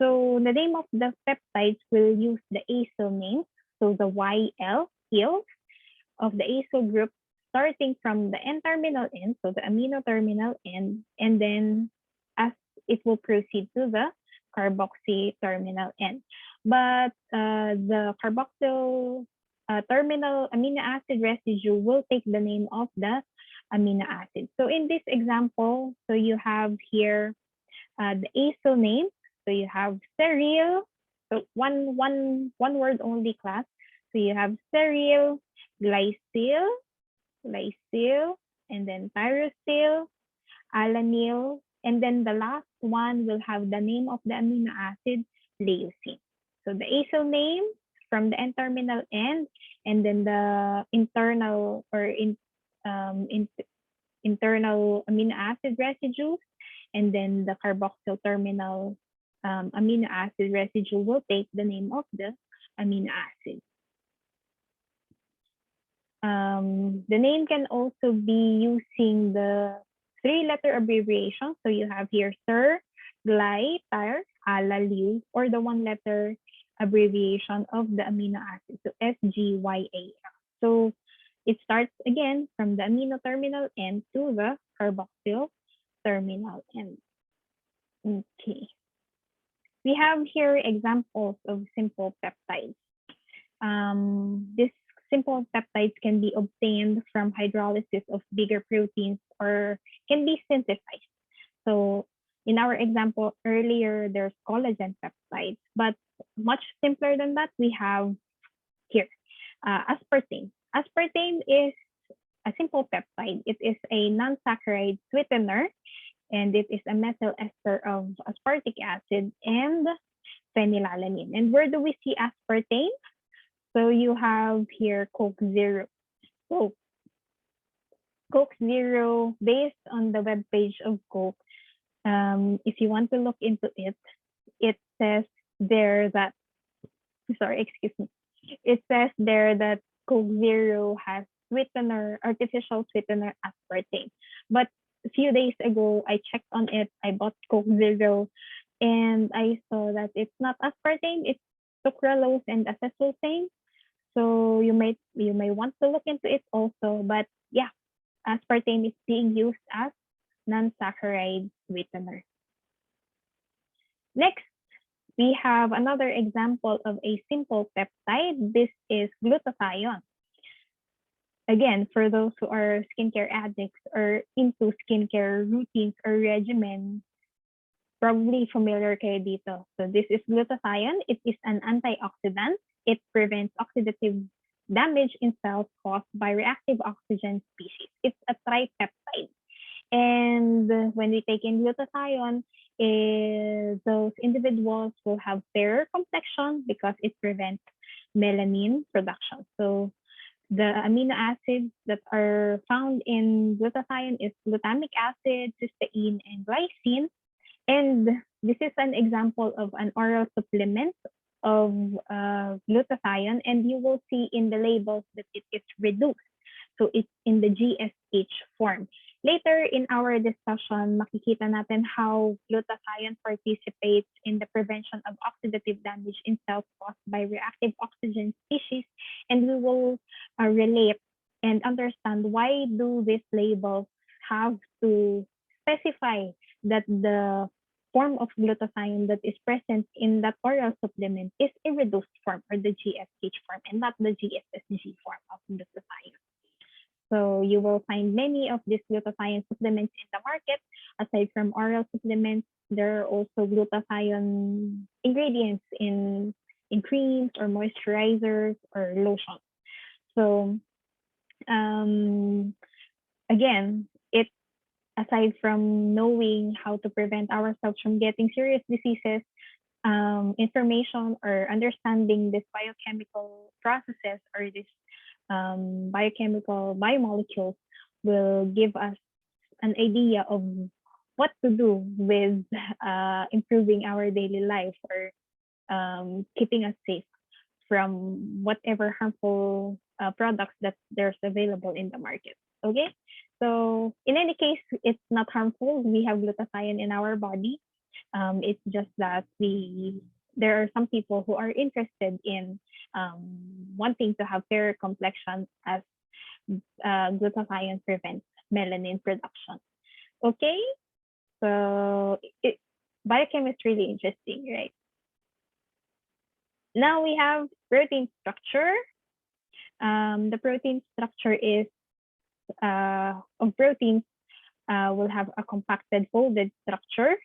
So the name of the peptides will use the acyl name, so the YL, YL of the acyl group, starting from the N-terminal end, so the amino terminal end, and then as it will proceed to the carboxy terminal end. But the carboxyl terminal amino acid residue will take the name of the amino acid. So in this example, so you have here the acyl name. So you have steryl, so one word only class. So you have steryl, glycyl, and then tyrosyl, alanyl, and then the last one will have the name of the amino acid, leucine. So the acyl name from the N-terminal end, and then the internal or internal amino acid residues, and then the carboxyl terminal amino acid residue will take the name of the amino acid. The name can also be using the three-letter abbreviation. So you have here Sir, Gly, Tyre, Ala, Liu, or the one-letter abbreviation of the amino acid, so SGYA. So it starts again from the amino terminal end to the carboxyl terminal end. Okay. We have here examples of simple peptides. These simple peptides can be obtained from hydrolysis of bigger proteins or can be synthesized. So in our example earlier, there's collagen peptides, but much simpler than that, we have here aspartame. Aspartame is a simple peptide. It is a non-saccharide sweetener, and it is a methyl ester of aspartic acid and phenylalanine. And where do we see aspartame? So you have here Coke Zero. So Coke Zero, based on the web page of Coke, if you want to look into it, it says there that, sorry, excuse me. It says there that Coke Zero has sweetener, artificial sweetener aspartame. But a few days ago, I checked on it. I bought Coke Zero, and I saw that it's not aspartame. It's sucralose and acetylsane. So you may want to look into it also. But yeah, aspartame is being used as non-saccharide sweetener. Next, we have another example of a simple peptide. This is glutathione. Again, for those who are skincare addicts or into skincare routines or regimen, probably familiar kayo dito. So this is glutathione. It is an antioxidant. It prevents oxidative damage in cells caused by reactive oxygen species. It's a tripeptide. And when we take in glutathione, those individuals will have fairer complexion because it prevents melanin production. So the amino acids that are found in glutathione is glutamic acid, cysteine, and glycine. And this is an example of an oral supplement of glutathione, and you will see in the labels that it is reduced. So it's in the GSH form. Later in our discussion, makikita natin how glutathione participates in the prevention of oxidative damage in cells caused by reactive oxygen species, and we will relate and understand why do these labels have to specify that the form of glutathione that is present in that oral supplement is a reduced form or the GSH form and not the GSSG form of glutathione. So you will find many of these glutathione supplements in the market. Aside from oral supplements, there are also glutathione ingredients in creams or moisturizers or lotions. So again, it aside from knowing how to prevent ourselves from getting serious diseases, information or understanding this biochemical processes or this biochemical biomolecules will give us an idea of what to do with improving our daily life or keeping us safe from whatever harmful products that there's available in the market. Okay, so in any case, it's not harmful. We have glutathione in our body. It's just that there are some people who are interested in wanting to have fairer complexion as glutathione prevents melanin production. Okay, so biochemistry is really interesting, right? Now we have protein structure. The protein structure is of proteins will have a compacted folded structure,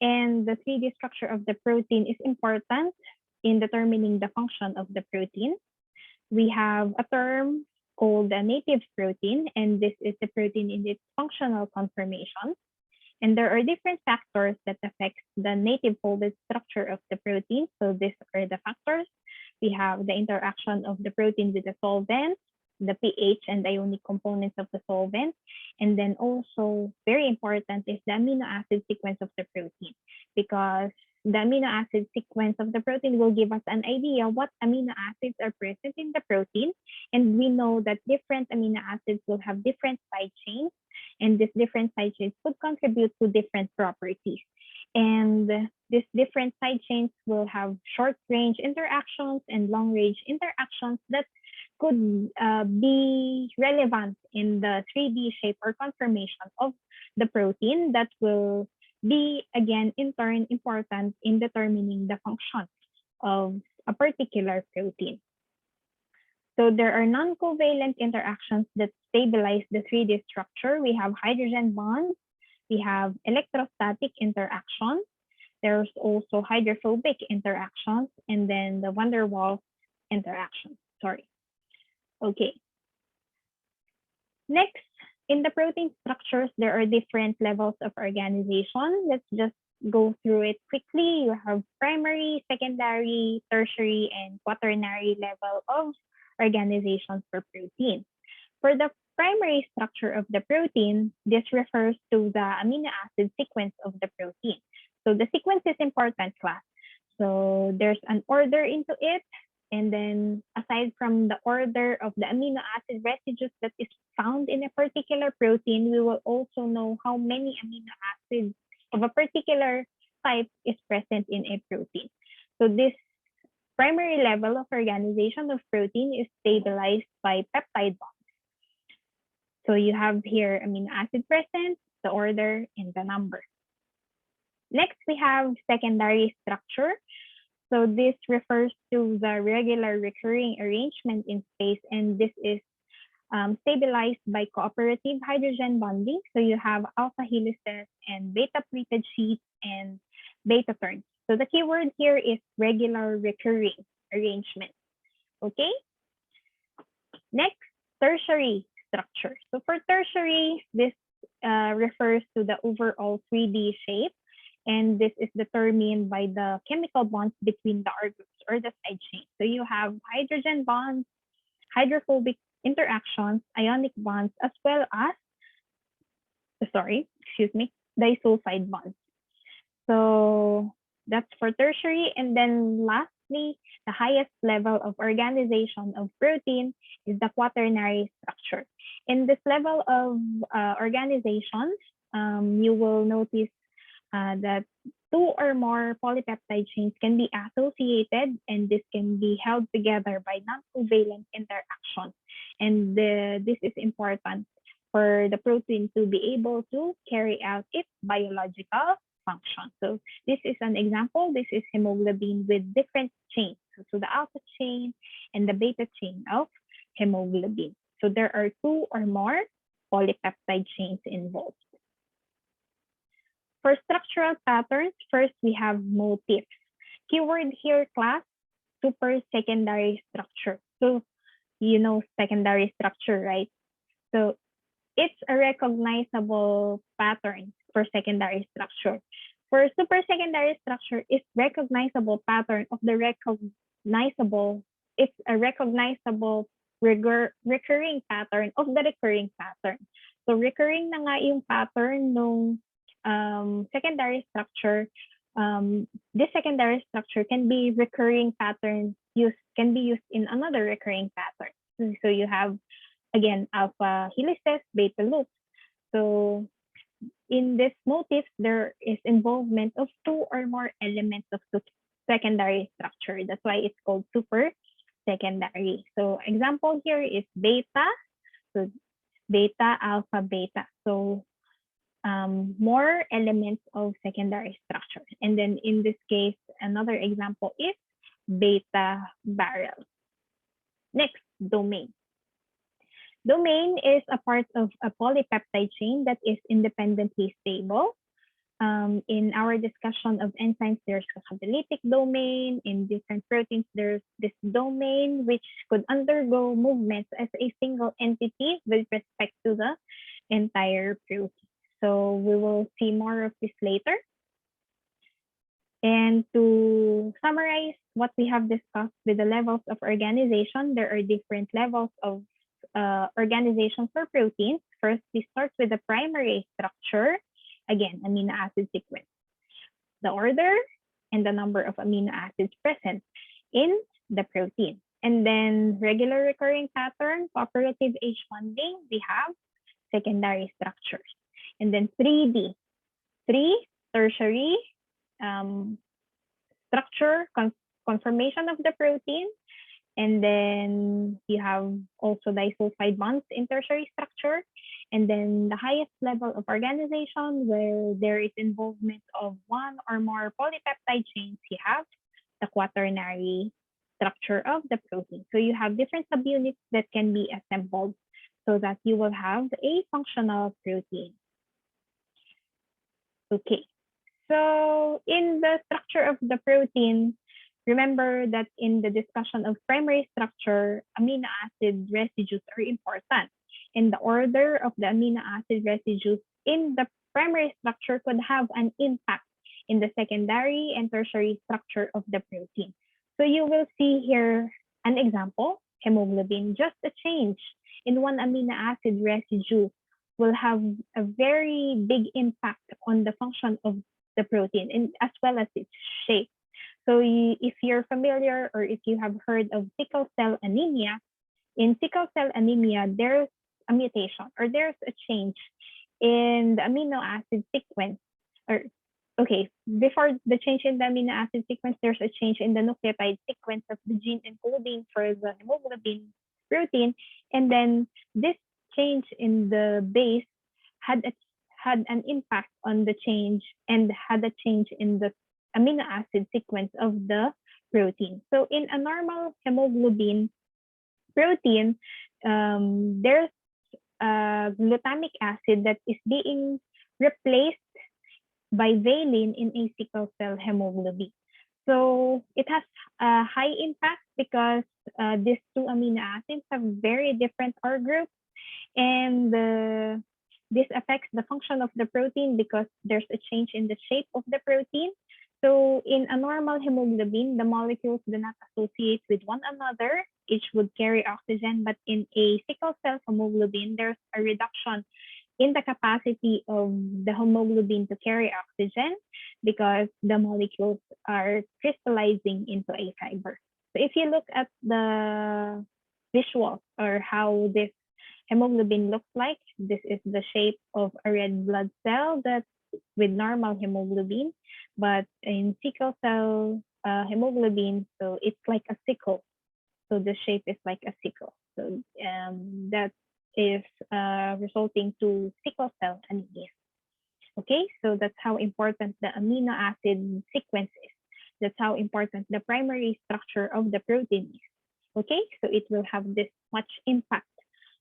and the 3D structure of the protein is important in determining the function of the protein. We have a term called the native protein, and this is the protein in its functional conformation. And there are different factors that affect the native folded structure of the protein. So these are the factors. We have the interaction of the protein with the solvent, the pH and ionic components of the solvent. And then also very important is the amino acid sequence of the protein, because the amino acid sequence of the protein will give us an idea what amino acids are present in the protein. And we know that different amino acids will have different side chains, and these different side chains could contribute to different properties. And these different side chains will have short range interactions and long range interactions that could be relevant in the 3D shape or conformation of the protein that will be, again, in turn, important in determining the function of a particular protein. So there are non-covalent interactions that stabilize the 3D structure. We have hydrogen bonds, we have electrostatic interactions, there's also hydrophobic interactions, and then the van der Waals interactions. Okay. Next, in the protein structures, there are different levels of organization. Let's just go through it quickly. You have primary, secondary, tertiary, and quaternary level of organizations for protein. For the primary structure of the protein, this refers to the amino acid sequence of the protein. So the sequence is important, class. So there's an order into it. And then aside from the order of the amino acid residues that is found in a particular protein, we will also know how many amino acids of a particular type is present in a protein. So this primary level of organization of protein is stabilized by peptide bonds. So you have here amino acid present, the order, and the number. Next, we have secondary structure. So this refers to the regular recurring arrangement in space, and this is stabilized by cooperative hydrogen bonding. So you have alpha helices and beta pleated sheets and beta turns. So the keyword here is regular recurring arrangement. Okay. Next, tertiary structure. So for tertiary, this refers to the overall 3D shape. And this is determined by the chemical bonds between the R groups or the side chain. So you have hydrogen bonds, hydrophobic interactions, ionic bonds, as well as, disulfide bonds. So that's for tertiary. And then lastly, the highest level of organization of protein is the quaternary structure. In this level of organization, you will notice that two or more polypeptide chains can be associated, and this can be held together by non-covalent interactions. And this is important for the protein to be able to carry out its biological function. So this is an example. This is hemoglobin with different chains. So the alpha chain and the beta chain of hemoglobin. So there are two or more polypeptide chains involved. For structural patterns, first we have motifs. Keyword here, class, super secondary structure. So you know secondary structure, right? So it's a recognizable pattern for secondary structure. For super secondary structure, it's recognizable pattern of the recognizable. It's a recognizable recurring pattern of the recurring pattern. So recurring na nga yung pattern nung secondary structure. This secondary structure can be recurring pattern can be used in another recurring pattern. So you have, again, alpha helices, beta loops. So in this motif, there is involvement of two or more elements of secondary structure. That's why it's called super secondary. So example here is beta. So beta, alpha, beta. So more elements of secondary structure. And then in this case, another example is beta barrel. Next, domain. Domain is a part of a polypeptide chain that is independently stable. In our discussion of enzymes, there's a catalytic domain. In different proteins, there's this domain which could undergo movements as a single entity with respect to the entire protein. So we will see more of this later. And to summarize what we have discussed with the levels of organization, there are different levels of organization for proteins. First, we start with the primary structure. Again, amino acid sequence. The order, and the number of amino acids present in the protein. And then regular recurring pattern, cooperative age bonding, we have secondary structures. And then 3D, 3, tertiary structure, conformation of the protein. And then you have also disulfide bonds in tertiary structure. And then the highest level of organization where there is involvement of one or more polypeptide chains, you have the quaternary structure of the protein. So you have different subunits that can be assembled so that you will have a functional protein. Okay, so in the structure of the protein, remember that in the discussion of primary structure, amino acid residues are important. And the order of the amino acid residues in the primary structure could have an impact in the secondary and tertiary structure of the protein. So you will see here an example, hemoglobin. Just a change in one amino acid residue will have a very big impact on the function of the protein and as well as its shape. So if you're familiar or if you have heard of sickle cell anemia, in sickle cell anemia, there's a mutation or there's a change in the amino acid sequence. Or okay, before the change in the amino acid sequence, there's a change in the nucleotide sequence of the gene encoding for the hemoglobin protein. And then this change in the base had an impact on the change and had a change in the amino acid sequence of the protein. So in a normal hemoglobin protein, there's glutamic acid that is being replaced by valine in a sickle cell hemoglobin. So it has a high impact because these two amino acids have very different R groups, and this affects the function of the protein because there's a change in the shape of the protein. So in a normal hemoglobin, the molecules do not associate with one another. Each would carry oxygen, but in a sickle cell hemoglobin, there's a reduction in the capacity of the hemoglobin to carry oxygen because the molecules are crystallizing into a fiber. So if you look at the visual or how this hemoglobin looks like, this is the shape of a red blood cell that's with normal hemoglobin, but in sickle cell hemoglobin, so it's like a sickle. So the shape is like a sickle. So that is resulting to sickle cell anemia. Okay, so that's how important the amino acid sequence is. That's how important the primary structure of the protein is. Okay, so it will have this much impact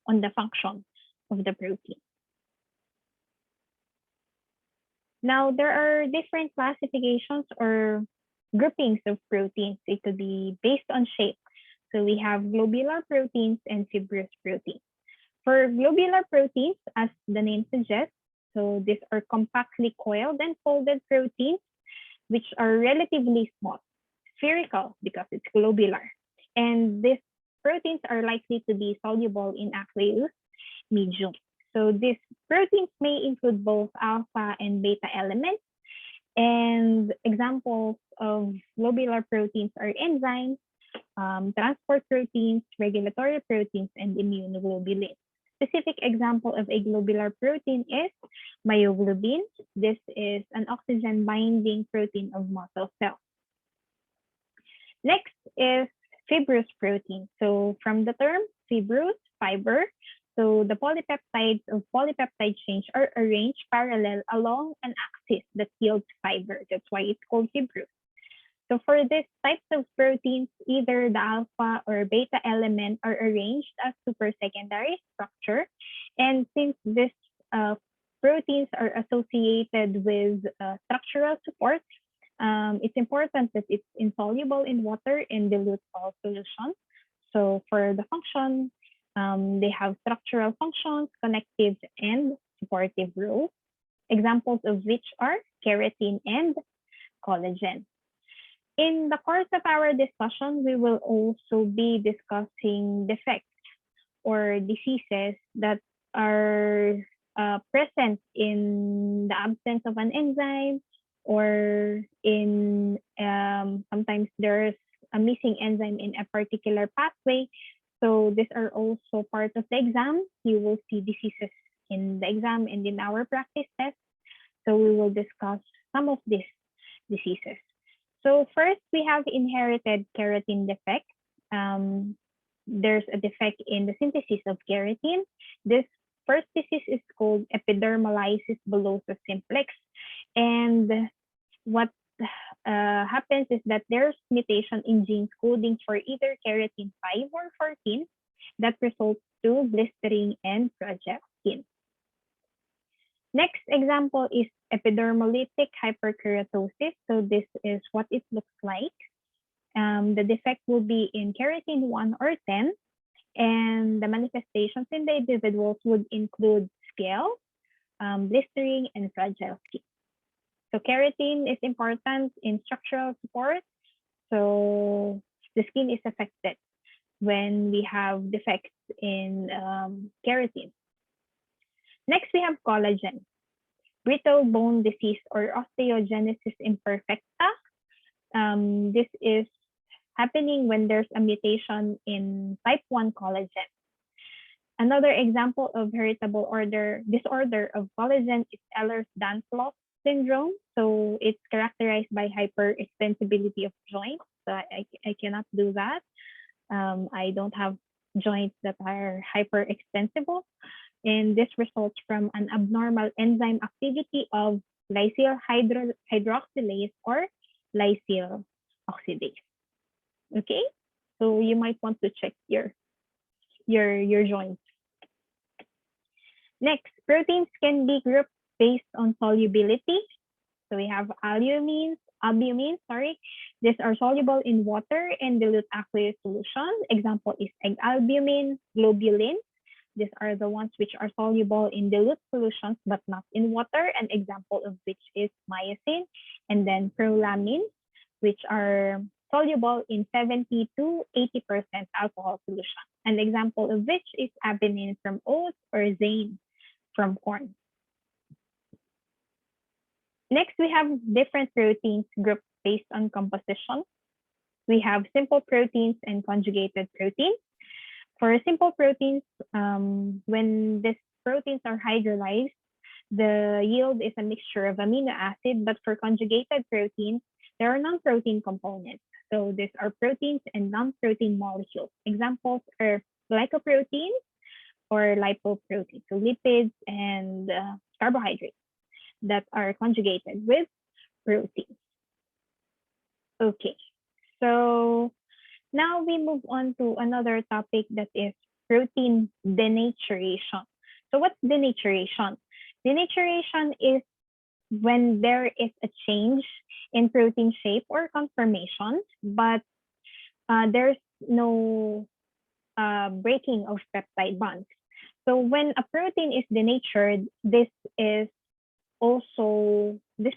on the function of the protein. Now, there are different classifications or groupings of proteins. It could be based on shape. So we have globular proteins and fibrous proteins. For globular proteins, as the name suggests, so these are compactly coiled and folded proteins, which are relatively small, spherical because it's globular. And these proteins are likely to be soluble in aqueous medium. So these proteins may include both alpha and beta elements. And examples of globular proteins are enzymes, transport proteins, regulatory proteins, and immunoglobulins. Specific example of a globular protein is myoglobin. This is an oxygen binding protein of muscle cells. Next is fibrous protein. So from the term fibrous, fiber, so the polypeptides of polypeptide chains are arranged parallel along an axis that yields fiber. That's why it's called fibrous. So for these types of proteins, either the alpha or beta element are arranged as supersecondary structure. And since these proteins are associated with structural support, it's important that it's insoluble in water and dilute all solutions. So for the function, they have structural functions, connective and supportive roles, examples of which are keratin and collagen. In the course of our discussion, we will also be discussing defects or diseases that are present in the absence of an enzyme or in sometimes there's a missing enzyme in a particular pathway. So these are also part of the exam. You will see diseases in the exam and in our practice test. So we will discuss some of these diseases. So first, we have inherited keratin defect. There's a defect in the synthesis of keratin. This first disease is called epidermolysis bullosa simplex. And what happens is that there's mutation in genes coding for either keratin 5 or 14 that results to blistering and fragile skin. Next example is epidermolytic hyperkeratosis. So this is what it looks like. The defect will be in keratin 1 or 10, and the manifestations in the individuals would include scale, blistering, and fragile skin. So keratin is important in structural support. So the skin is affected when we have defects in keratin. Next, we have collagen, brittle bone disease or osteogenesis imperfecta. This is happening when there's a mutation in type 1 collagen. Another example of heritable disorder of collagen is Ehlers-Danlos syndrome. So it's characterized by hyperextensibility of joints. So I cannot do that. I don't have joints that are hyperextensible. And this results from an abnormal enzyme activity of lysyl hydroxylase or lysyl oxidase. Okay, so you might want to check your joints. Next, proteins can be grouped based on solubility. So we have albumins. These are soluble in water and dilute aqueous solution. Example is egg albumin, globulin. These are the ones which are soluble in dilute solutions but not in water, an example of which is myosin, and then prolamins, which are soluble in 70 to 80% alcohol solution. An example of which is adenine from oats or zein from corn. Next, we have different proteins grouped based on composition. We have simple proteins and conjugated proteins. For simple proteins, when these proteins are hydrolyzed, the yield is a mixture of amino acid, but for conjugated proteins, there are non-protein components. So these are proteins and non-protein molecules. Examples are glycoproteins or lipoproteins, so lipids and carbohydrates that are conjugated with proteins. Okay, so now we move on to another topic that is protein denaturation. So what's denaturation? Denaturation is when there is a change in protein shape or conformation, but there's no breaking of peptide bonds. So when a protein is denatured, this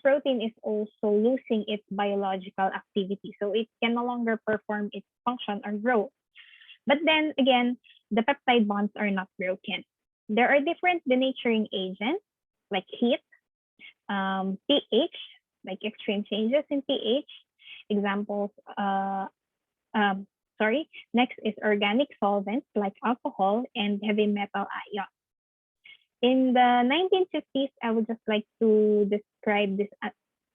protein is also losing its biological activity. So it can no longer perform its function or grow. But then again, the peptide bonds are not broken. There are different denaturing agents like heat, pH, like extreme changes in pH. Examples, next is organic solvents like alcohol and heavy metal ions. In the 1950s, I would just like to describe this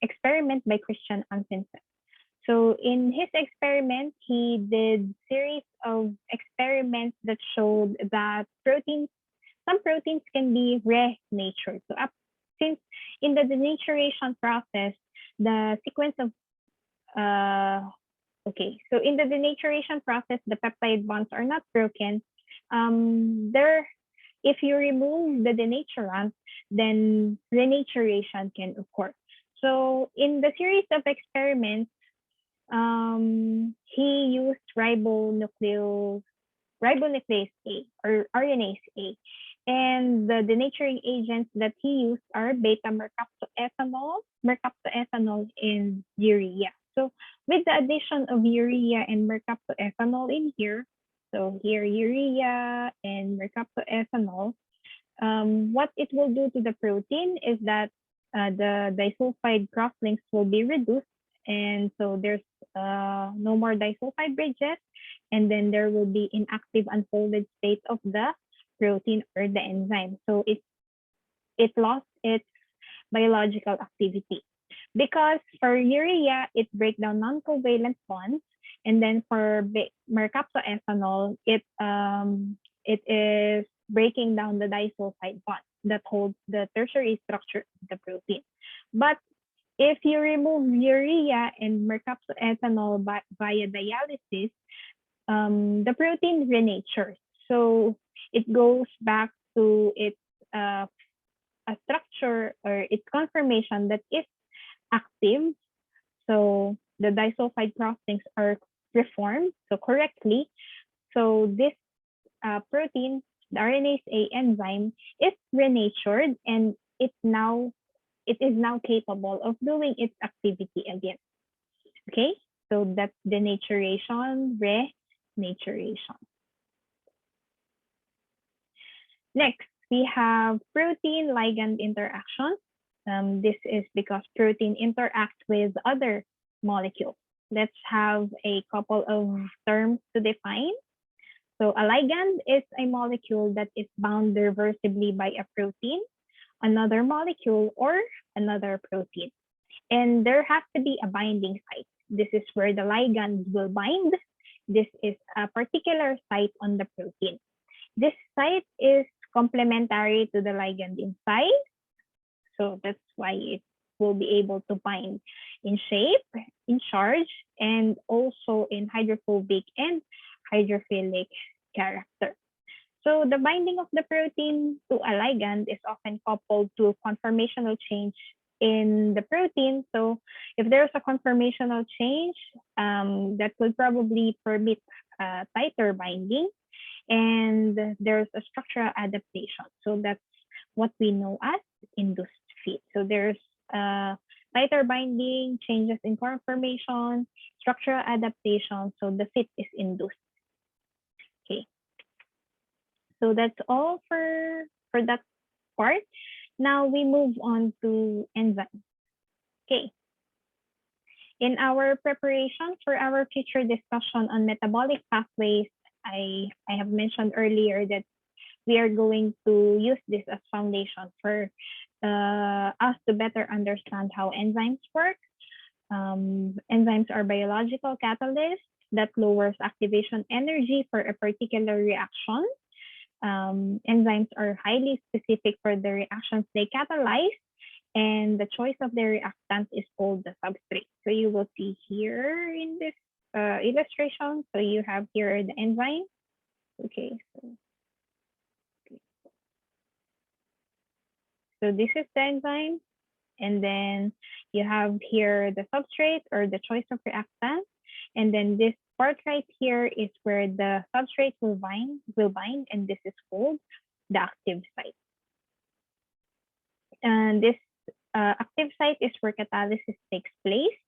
experiment by Christian Anfinsen. So in his experiment, he did series of experiments that showed that some proteins can be renatured. So since in the denaturation process, the sequence of in the denaturation process, the peptide bonds are not broken. If you remove the denaturant, then renaturation can occur. So in the series of experiments, he used ribonuclease A or RNase A. And the denaturing agents that he used are beta-mercaptoethanol, and urea. So with the addition of urea and mercaptoethanol in here, so here urea and mercaptoethanol, what it will do to the protein is that the disulfide crosslinks will be reduced, and so there's no more disulfide bridges, and then there will be inactive unfolded state of the protein or the enzyme. So it lost its biological activity. Because for urea, it breaks down non-covalent bonds, and then for mercaptoethanol, it is breaking down the disulfide bond that holds the tertiary structure of the protein. But if you remove urea and mercaptoethanol via dialysis, the protein renatures. So it goes back to its a structure or its conformation that is active. So the disulfide crosslinks are reformed so correctly. So this protein, the RNase A enzyme, is renatured, and it is now capable of doing its activity again. Okay, so that's denaturation, renaturation. Next, we have protein ligand interaction. This is because protein interact with other molecules. Let's have a couple of terms to define. So a ligand is a molecule that is bound reversibly by a protein, another molecule, or another protein. And there has to be a binding site. This is where the ligand will bind. This is a particular site on the protein. This site is complementary to the ligand inside. So that's why it will be able to bind in shape, in charge, and also in hydrophobic and hydrophilic character. So the binding of the protein to a ligand is often coupled to conformational change in the protein. So if there's a conformational change, that will probably permit tighter binding, and there's a structural adaptation. So that's what we know as induced fit. So there's tighter binding, changes in conformation, structural adaptation. So the fit is induced. Okay. So that's all for that part. Now we move on to enzymes. Okay. In our preparation for our future discussion on metabolic pathways, I have mentioned earlier that we are going to use this as foundation for us to better understand how enzymes work. Enzymes are biological catalysts that lowers activation energy for a particular reaction. Enzymes are highly specific for the reactions they catalyze, and the choice of the reactant is called the substrate. So you will see here in this illustration. So you have here the enzyme. Okay, so this is the enzyme, and then you have here the substrate or the choice of reactant, and then this part right here is where the substrate will bind, and this is called the active site. And this active site is where catalysis takes place,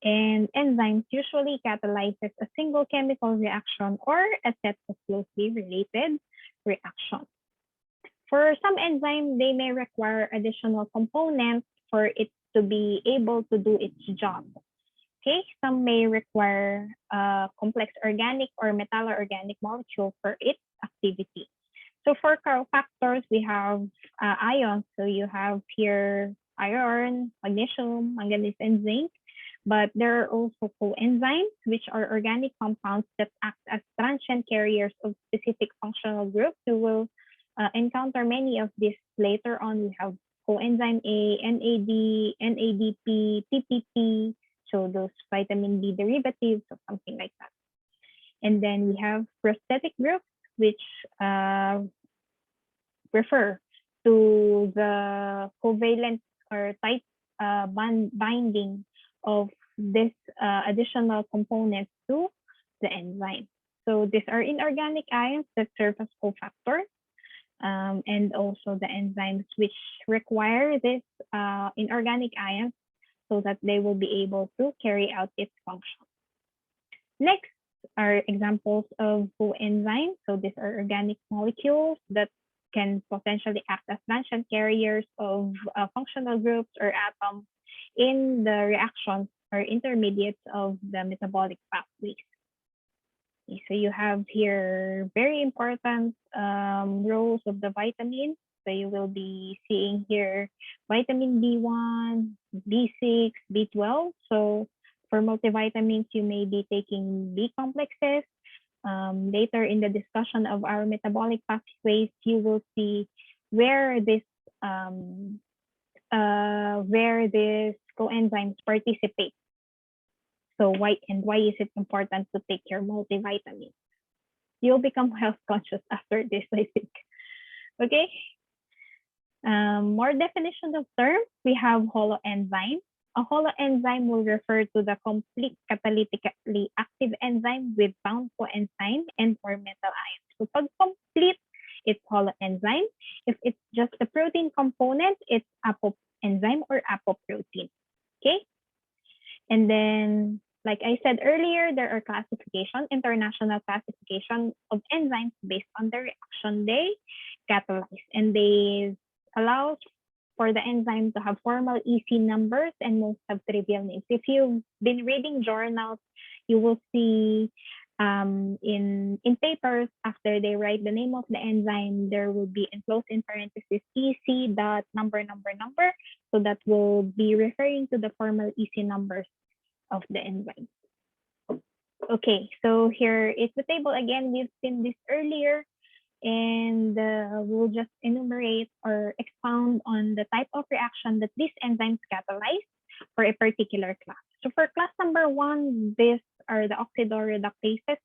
and enzymes usually catalyzes a single chemical reaction or a set of closely related reactions. For some enzymes, they may require additional components for it to be able to do its job. Okay, some may require complex organic or metallo-organic molecule for its activity. So for cofactors, we have ions. So you have here iron, magnesium, manganese, and zinc. But there are also coenzymes, which are organic compounds that act as transient carriers of specific functional groups. You will encounter many of these later on. We have coenzyme A, NAD, NADP, TPP, so those vitamin B derivatives or something like that. And then we have prosthetic groups, which refer to the covalent or tight binding of this additional components to the enzyme. So these are inorganic ions that serve as cofactors, and also the enzymes which require this inorganic ions so that they will be able to carry out its function. Next are examples of coenzymes. So these are organic molecules that can potentially act as transient carriers of functional groups or atoms in the reactions or intermediates of the metabolic pathways. Okay, so you have here very important roles of the vitamins. So you will be seeing here vitamin B1, B6, B12. So for multivitamins, you may be taking B complexes. Later in the discussion of our metabolic pathways, you will see where this coenzymes participate. So why is it important to take your multivitamins? You'll become health conscious after this, I think. Okay. More definition of terms. We have holoenzyme. A holoenzyme will refer to the complete catalytically active enzyme with bound coenzyme and or metal ions. So pag complete, it's holoenzyme. If it's just the protein component, it's apoenzyme or apoprotein. Okay. And then, like I said earlier, there are international classification of enzymes based on the reaction they catalyze. And they allow for the enzyme to have formal EC numbers and most have trivial names. If you've been reading journals, you will see in papers, after they write the name of the enzyme, there will be enclosed in parentheses EC dot number. So that will be referring to the formal EC numbers of the enzyme. Okay, so here is the table again. We've seen this earlier, and we'll just enumerate or expound on the type of reaction that these enzymes catalyze for a particular class. So for class number 1, these are the oxidoreductases,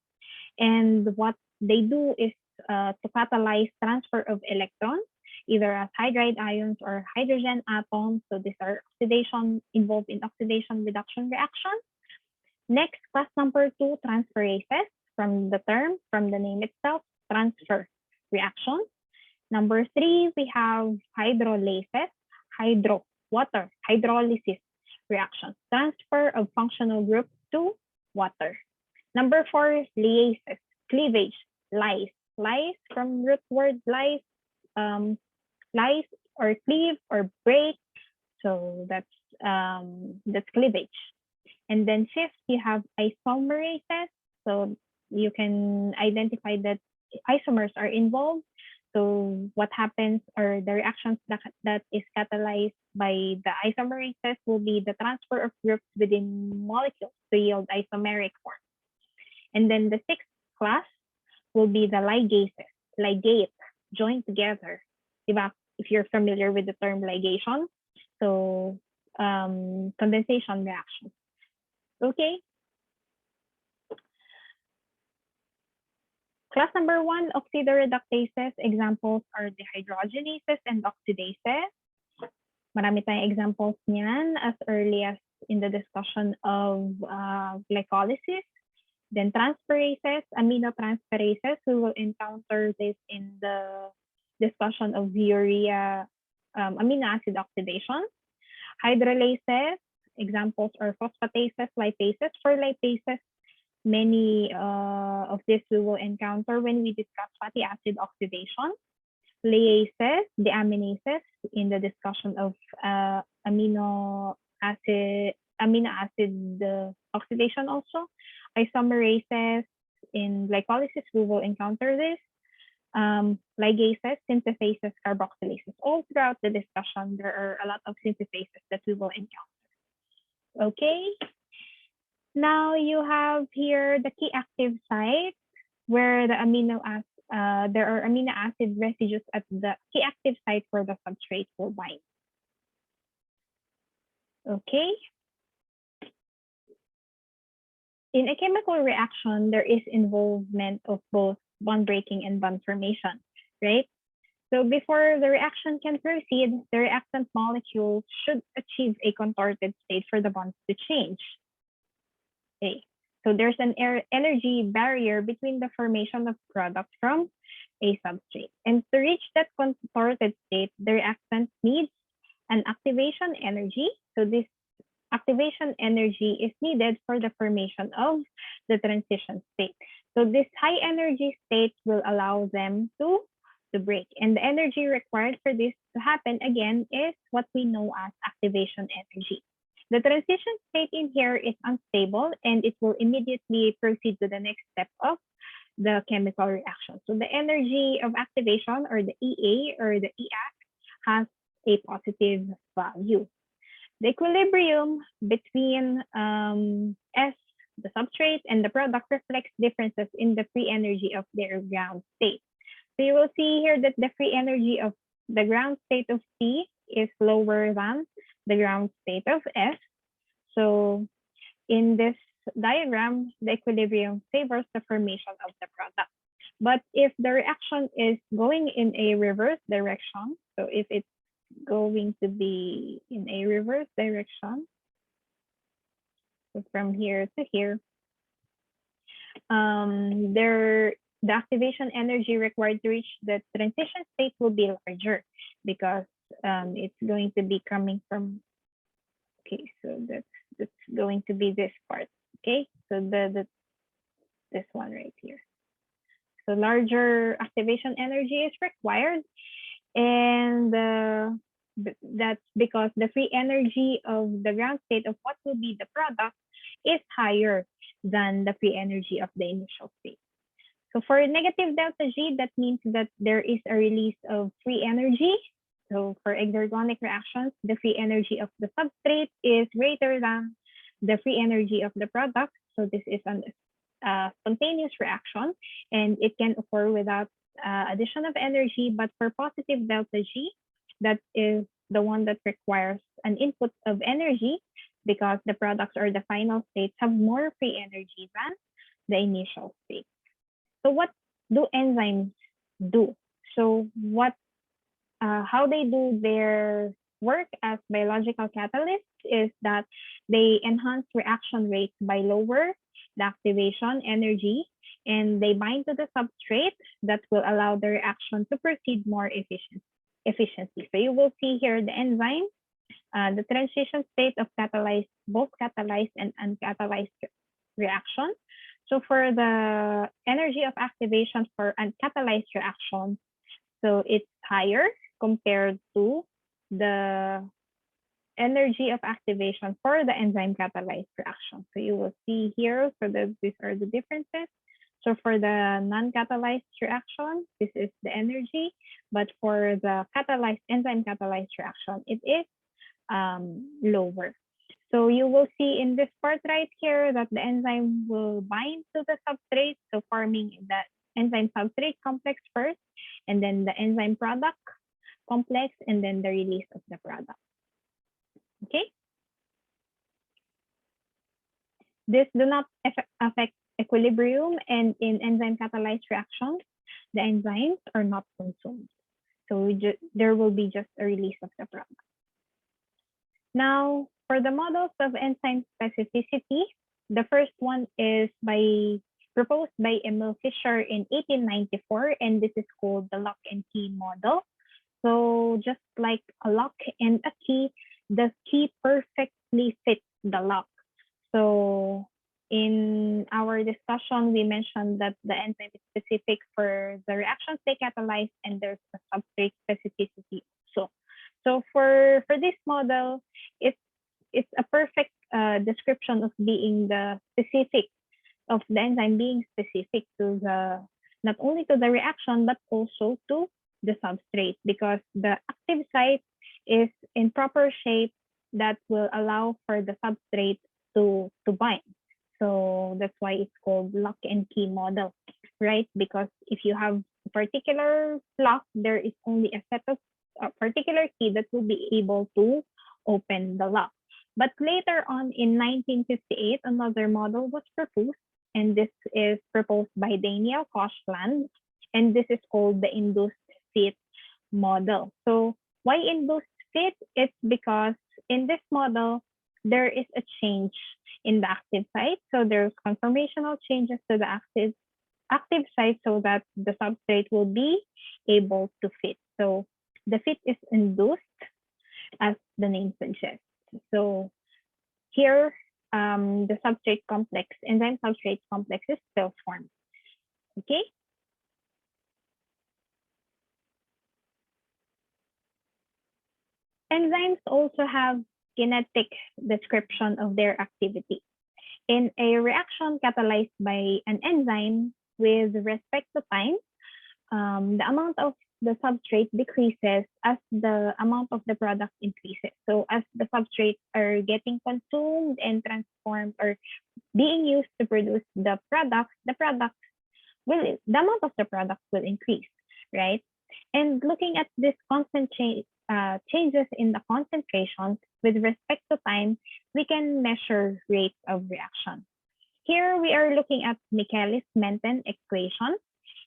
and what they do is to catalyze transfer of electrons, either as hydride ions or hydrogen atoms. So these are involved in oxidation reduction reactions. Next, class number 2, transferases. From the name itself, transfer reactions. Number 3, we have hydrolases, hydrolysis reactions, transfer of functional groups to water. Number 4, liases, cleavage, lyse from root word lyse or cleave or break. So that's cleavage. And then 5th, you have isomerases. So you can identify that isomers are involved. So what happens, or the reactions that is catalyzed by the isomerases will be the transfer of groups within molecules to yield isomeric form. And then the 6th class will be the ligases, ligate, joined together. If you're familiar with the term ligation, so condensation reactions. Okay. Class number 1, oxidoreductases. Examples are dehydrogenases and oxidases. Marami tayong examples niyan as early as in the discussion of glycolysis. Then transferases, aminotransferases. We will encounter this in the discussion of urea amino acid oxidation. Hydrolases, examples are phosphatases, lipases. For lipases, many of this we will encounter when we discuss fatty acid oxidation. Liases, deaminases, in the discussion of amino acid oxidation also. Isomerases, in glycolysis, we will encounter this. Ligases, synthetases, carboxylases. All throughout the discussion, there are a lot of synthetases that we will encounter. Okay. Now you have here the key active sites where the there are amino acid residues at the key active site where the substrate will bind. Okay. In a chemical reaction, there is involvement of both bond breaking and bond formation, right? So before the reaction can proceed, the reactant molecule should achieve a contorted state for the bonds to change. Okay. So there's an energy barrier between the formation of product from a substrate. And to reach that contorted state, the reactant needs an activation energy. So this activation energy is needed for the formation of the transition state. So this high energy state will allow them to to break. And the energy required for this to happen again is what we know as activation energy. The transition state in here is unstable and it will immediately proceed to the next step of the chemical reaction. So the energy of activation, or the EA or the EAC, has a positive value. The equilibrium between S, the substrate, and the product reflects differences in the free energy of their ground state. So you will see here that the free energy of the ground state of C is lower than the ground state of S. So in this diagram, the equilibrium favors the formation of the product. But if the reaction is going in a reverse direction, so if it's going to be in a reverse direction, so from here to here, the activation energy required to reach the transition state will be larger because it's going to be coming from, okay, so that's going to be this part, okay? So this one right here. So larger activation energy is required, and that's because the free energy of the ground state of what will be the product is higher than the free energy of the initial state. So for negative delta G, that means that there is a release of free energy. So for exergonic reactions, the free energy of the substrate is greater than the free energy of the product. So this is a spontaneous reaction, and it can occur without addition of energy. But for positive delta G, that is the one that requires an input of energy, because the products or the final states have more free energy than the initial state. So what do enzymes do? So how they do their work as biological catalysts is that they enhance reaction rates by lower the activation energy, and they bind to the substrate that will allow the reaction to proceed more efficiently. So you will see here the enzyme, the transition state of both catalyzed and uncatalyzed reaction. So for the energy of activation for uncatalyzed reaction, so it's higher compared to the energy of activation for the enzyme catalyzed reaction. So you will see here, so these are the differences. So for the non-catalyzed reaction, this is the energy, but for the enzyme catalyzed reaction, it is lower. So you will see in this part right here that the enzyme will bind to the substrate, so forming the enzyme substrate complex first, and then the enzyme product complex, and then the release of the product. Okay? This do not affect equilibrium, and in enzyme catalyzed reactions, the enzymes are not consumed. So there will be just a release of the product. Now, for the models of enzyme specificity, the first one is proposed by Emil Fischer in 1894, and this is called the lock and key model. So just like a lock and a key, the key perfectly fits the lock. So in our discussion, we mentioned that the enzyme is specific for the reactions they catalyze, and there's a substrate specificity also. So for this model, it's a perfect description of being the specific of the enzyme being specific to not only to the reaction but also to the substrate, because the active site is in proper shape that will allow for the substrate to bind. So that's why it's called lock and key model, right? Because if you have a particular lock, there is only a set of a particular key that will be able to open the lock. But later on in 1958, another model was proposed, and this is proposed by Daniel Koshland, and this is called the induced fit model. So why induced fit? It's because in this model, there is a change in the active site. So there's conformational changes to the active site so that the substrate will be able to fit. So the fit is induced, as the name suggests. So here, the substrate complex, enzyme substrate complex is still formed. Okay. Enzymes also have kinetic description of their activity. In a reaction catalyzed by an enzyme with respect to time, the amount of the substrate decreases as the amount of the product increases. So as the substrates are getting consumed and transformed or being used to produce the product the amount of the product will increase, right? And looking at this constant changes in the concentrations with respect to time, we can measure rates of reaction. Here we are looking at Michaelis-Menten equation.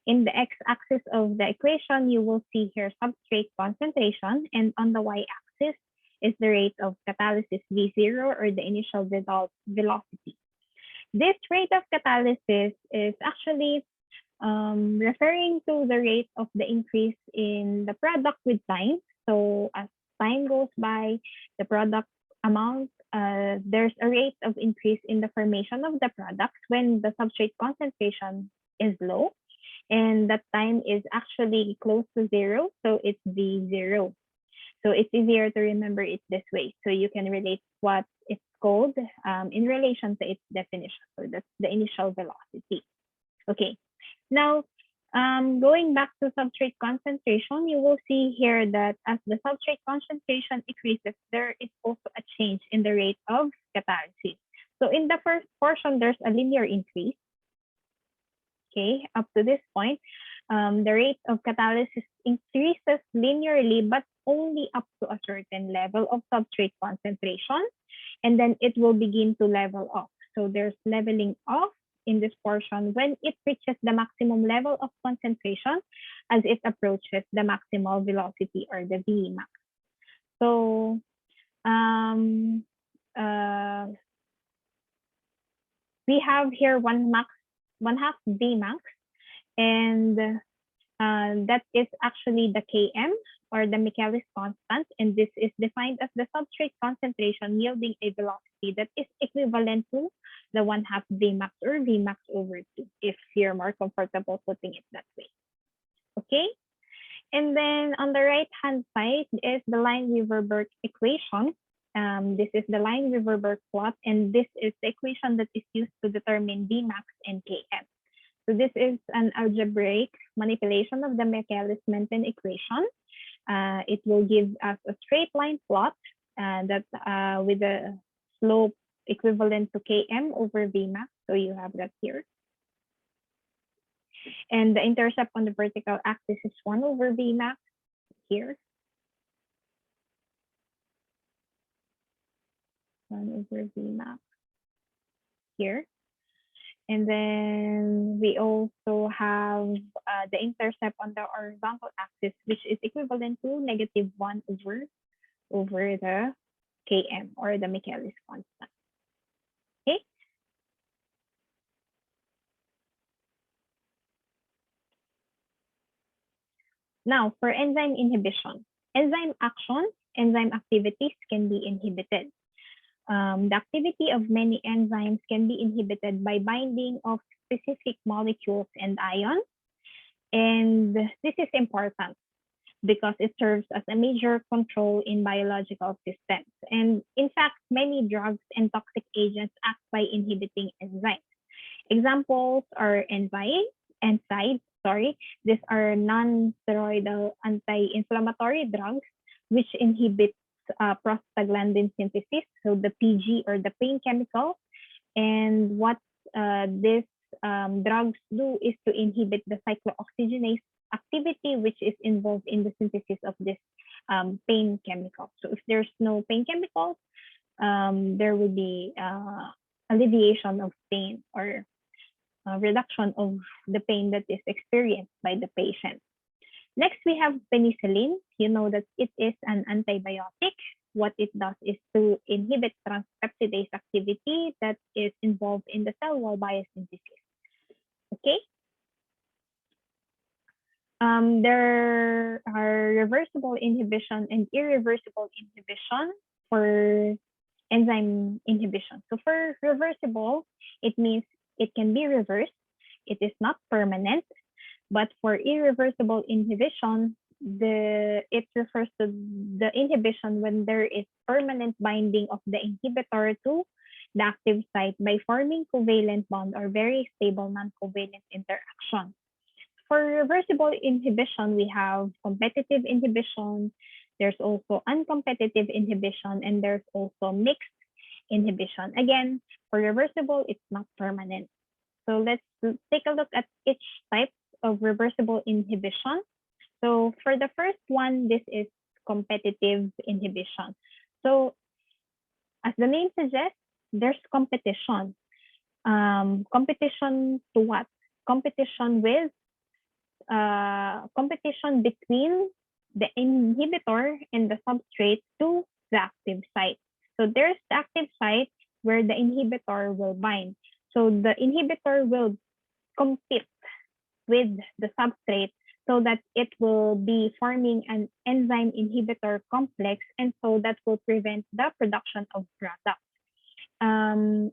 In the x-axis of the equation, you will see here substrate concentration, and on the y-axis is the rate of catalysis V0 or the initial velocity. This rate of catalysis is actually referring to the rate of the increase in the product with time. So as time goes by, the product amount, there's a rate of increase in the formation of the products when the substrate concentration is low. And that time is actually close to zero, so it's V0. So it's easier to remember it this way. So you can relate what it's called in relation to its definition. So that's the initial velocity. Okay, now going back to substrate concentration, you will see here that as the substrate concentration increases, there is also a change in the rate of catalysis. So in the first portion, there's a linear increase. Okay, up to this point, the rate of catalysis increases linearly, but only up to a certain level of substrate concentration, and then it will begin to level off. So there's leveling off in this portion when it reaches the maximum level of concentration as it approaches the maximal velocity or the Vmax. So we have here one half Vmax, and that is actually the Km or the Michaelis constant, and this is defined as the substrate concentration yielding a velocity that is equivalent to the 1/2 Vmax or Vmax over 2, if you're more comfortable putting it that way. Okay, and then on the right hand side is the Line-Weaver-Burk equation. This is the Line-Weaver-Burk plot, and this is the equation that is used to determine Vmax and Km. So this is an algebraic manipulation of the Michaelis-Menten equation. It will give us a straight line plot that with a slope equivalent to Km over Vmax. So you have that here. And the intercept on the vertical axis is 1 over Vmax here. 1 over Vmax here. And then we also have the intercept on the horizontal axis, which is equivalent to -1 over the Km or the Michaelis constant. Okay. Now for enzyme inhibition. Enzyme actions, enzyme activities can be inhibited. The activity of many enzymes can be inhibited by binding of specific molecules and ions. And this is important because it serves as a major control in biological systems. And in fact, many drugs and toxic agents act by inhibiting enzymes. Examples are NSAIDs. These are non-steroidal anti-inflammatory drugs which inhibit prostaglandin synthesis, so the PG or the pain chemical. And what these drugs do is to inhibit the cyclooxygenase activity, which is involved in the synthesis of this pain chemical. So if there's no pain chemicals, there will be alleviation of pain or reduction of the pain that is experienced by the patient. Next, we have penicillin. You know that it is an antibiotic. What it does is to inhibit transpeptidase activity that is involved in the cell wall biosynthesis. Okay. There are reversible inhibition and irreversible inhibition for enzyme inhibition. So for reversible, it means it can be reversed. It is not permanent. But for irreversible inhibition, it refers to the inhibition when there is permanent binding of the inhibitor to the active site by forming covalent bond or very stable non-covalent interaction. For reversible inhibition, we have competitive inhibition, there's also uncompetitive inhibition, and there's also mixed inhibition. Again, for reversible, it's not permanent. So let's take a look at each type of reversible inhibition. So for the first one, this is competitive inhibition. So as the name suggests, there's competition. Competition to what? Competition with competition between the inhibitor and the substrate to the active site. So there's the active site where the inhibitor will bind. So the inhibitor will compete with the substrate so that it will be forming an enzyme inhibitor complex, and so that will prevent the production of product.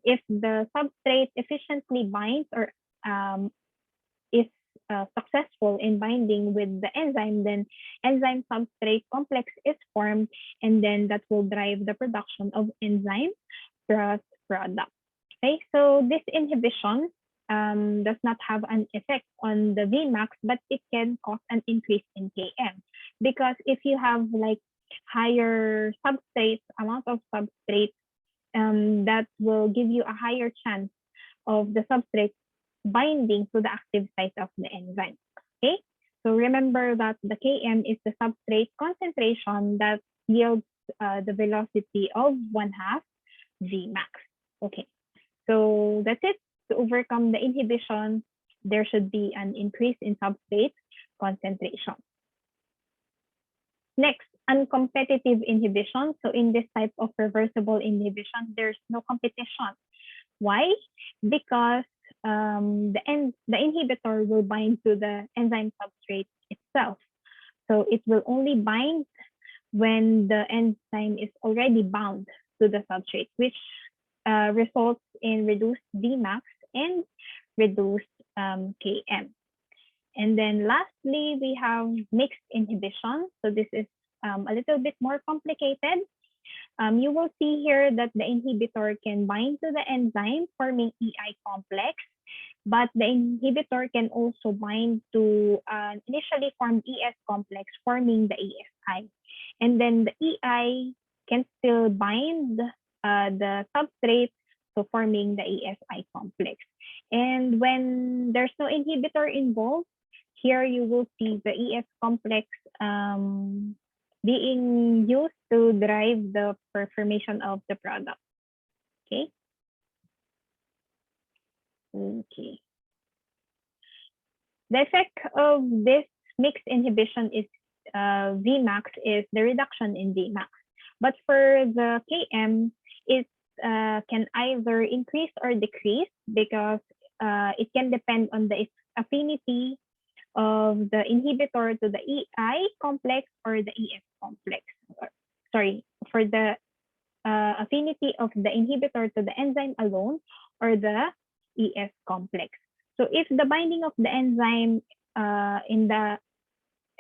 If the substrate efficiently binds or is successful in binding with the enzyme, then enzyme substrate complex is formed, and then that will drive the production of enzyme plus product. Okay, so this inhibition does not have an effect on the Vmax, but it can cause an increase in Km, because if you have like higher substrate, amount of substrate, that will give you a higher chance of the substrate binding to the active site of the enzyme. Okay, so remember that the Km is the substrate concentration that yields the velocity of 1/2 Vmax. Okay, so that's it. To overcome the inhibition, there should be an increase in substrate concentration. Next, uncompetitive inhibition. So in this type of reversible inhibition, there's no competition. Why? Because the inhibitor will bind to the enzyme substrate itself. So it will only bind when the enzyme is already bound to the substrate, which results in reduced Vmax and reduced Km. And then lastly, we have mixed inhibition. So this is a little bit more complicated. You will see here that the inhibitor can bind to the enzyme, forming EI complex, but the inhibitor can also bind to an initially formed ES complex, forming the ESI. And then the EI can still bind the substrate, so forming the ESI complex. And when there's no inhibitor involved, here you will see the ES complex being used to drive the formation of the product. Okay. Okay. The effect of this mixed inhibition is Vmax is the reduction in Vmax. But for the Km, it can either increase or decrease, because it can depend on the affinity of the inhibitor to the EI complex or the ES complex. Sorry, for the affinity of the inhibitor to the enzyme alone or the ES complex. So if the binding of the enzyme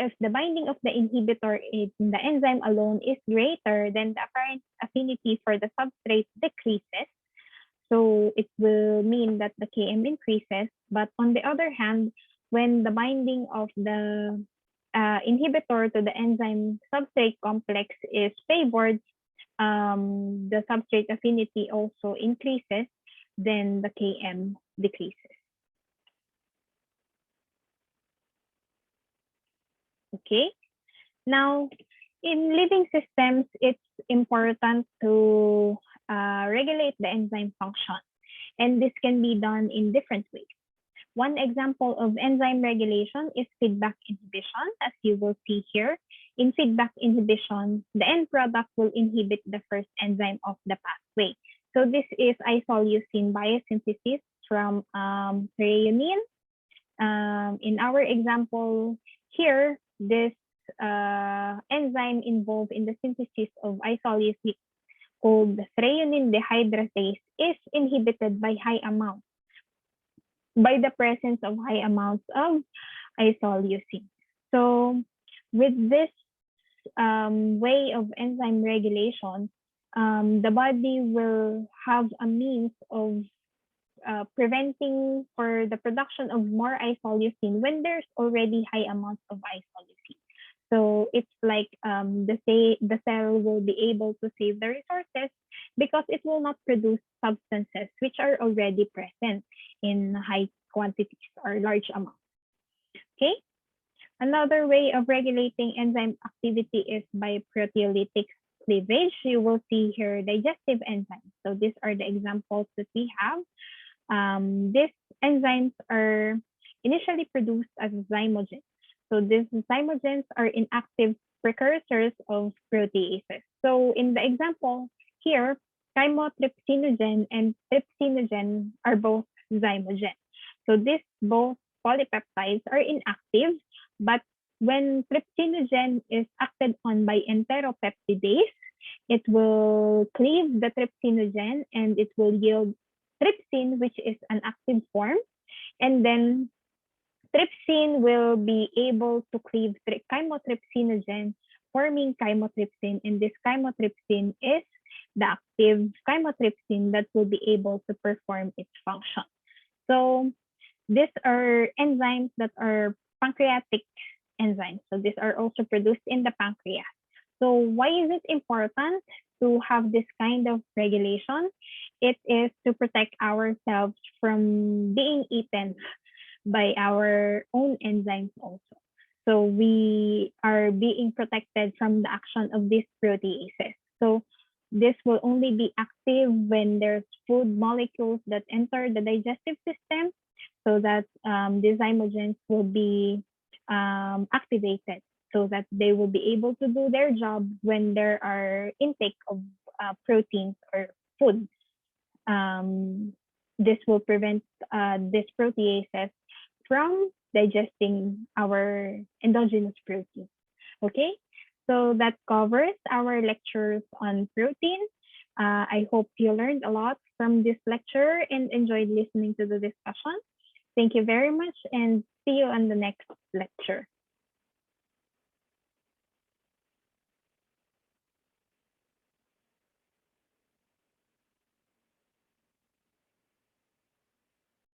if the binding of the inhibitor in the enzyme alone is greater, then the apparent affinity for the substrate decreases. So it will mean that the Km increases. But on the other hand, when the binding of the inhibitor to the enzyme substrate complex is favored, the substrate affinity also increases, then the Km decreases. Okay, now in living systems, it's important to regulate the enzyme function, and this can be done in different ways. One example of enzyme regulation is feedback inhibition, as you will see here. In feedback inhibition, the end product will inhibit the first enzyme of the pathway. So this is isoleucine biosynthesis from threonine. In our example here, this enzyme involved in the synthesis of isoleucine called threonine dehydratase is inhibited by the presence of high amounts of isoleucine. So With this way of enzyme regulation, the body will have a means of preventing for the production of more isoleucine when there's already high amounts of isoleucine. So it's like the cell will be able to save the resources because it will not produce substances which are already present in high quantities or large amounts. Okay. Another way of regulating enzyme activity is by proteolytic cleavage. You will see here digestive enzymes. So these are the examples that we have. These enzymes are initially produced as zymogens. So these zymogens are inactive precursors of proteases. So in the example here, chymotrypsinogen and trypsinogen are both zymogens. So these both polypeptides are inactive, but when trypsinogen is acted on by enteropeptidase, it will cleave the trypsinogen and it will yield trypsin, which is an active form. And then trypsin will be able to cleave chymotrypsinogen, forming chymotrypsin. And this chymotrypsin is the active chymotrypsin that will be able to perform its function. So these are enzymes that are pancreatic enzymes. So these are also produced in the pancreas. So why is it important to have this kind of regulation? It is to protect ourselves from being eaten by our own enzymes also. So we are being protected from the action of these proteases. So this will only be active when there's food molecules that enter the digestive system so that the zymogens will be activated so that they will be able to do their job when there are intake of proteins or food. This will prevent these proteases from digesting our endogenous protein. Okay, so that covers our lectures on protein. I hope you learned a lot from this lecture and enjoyed listening to the discussion. Thank you very much and see you on the next lecture.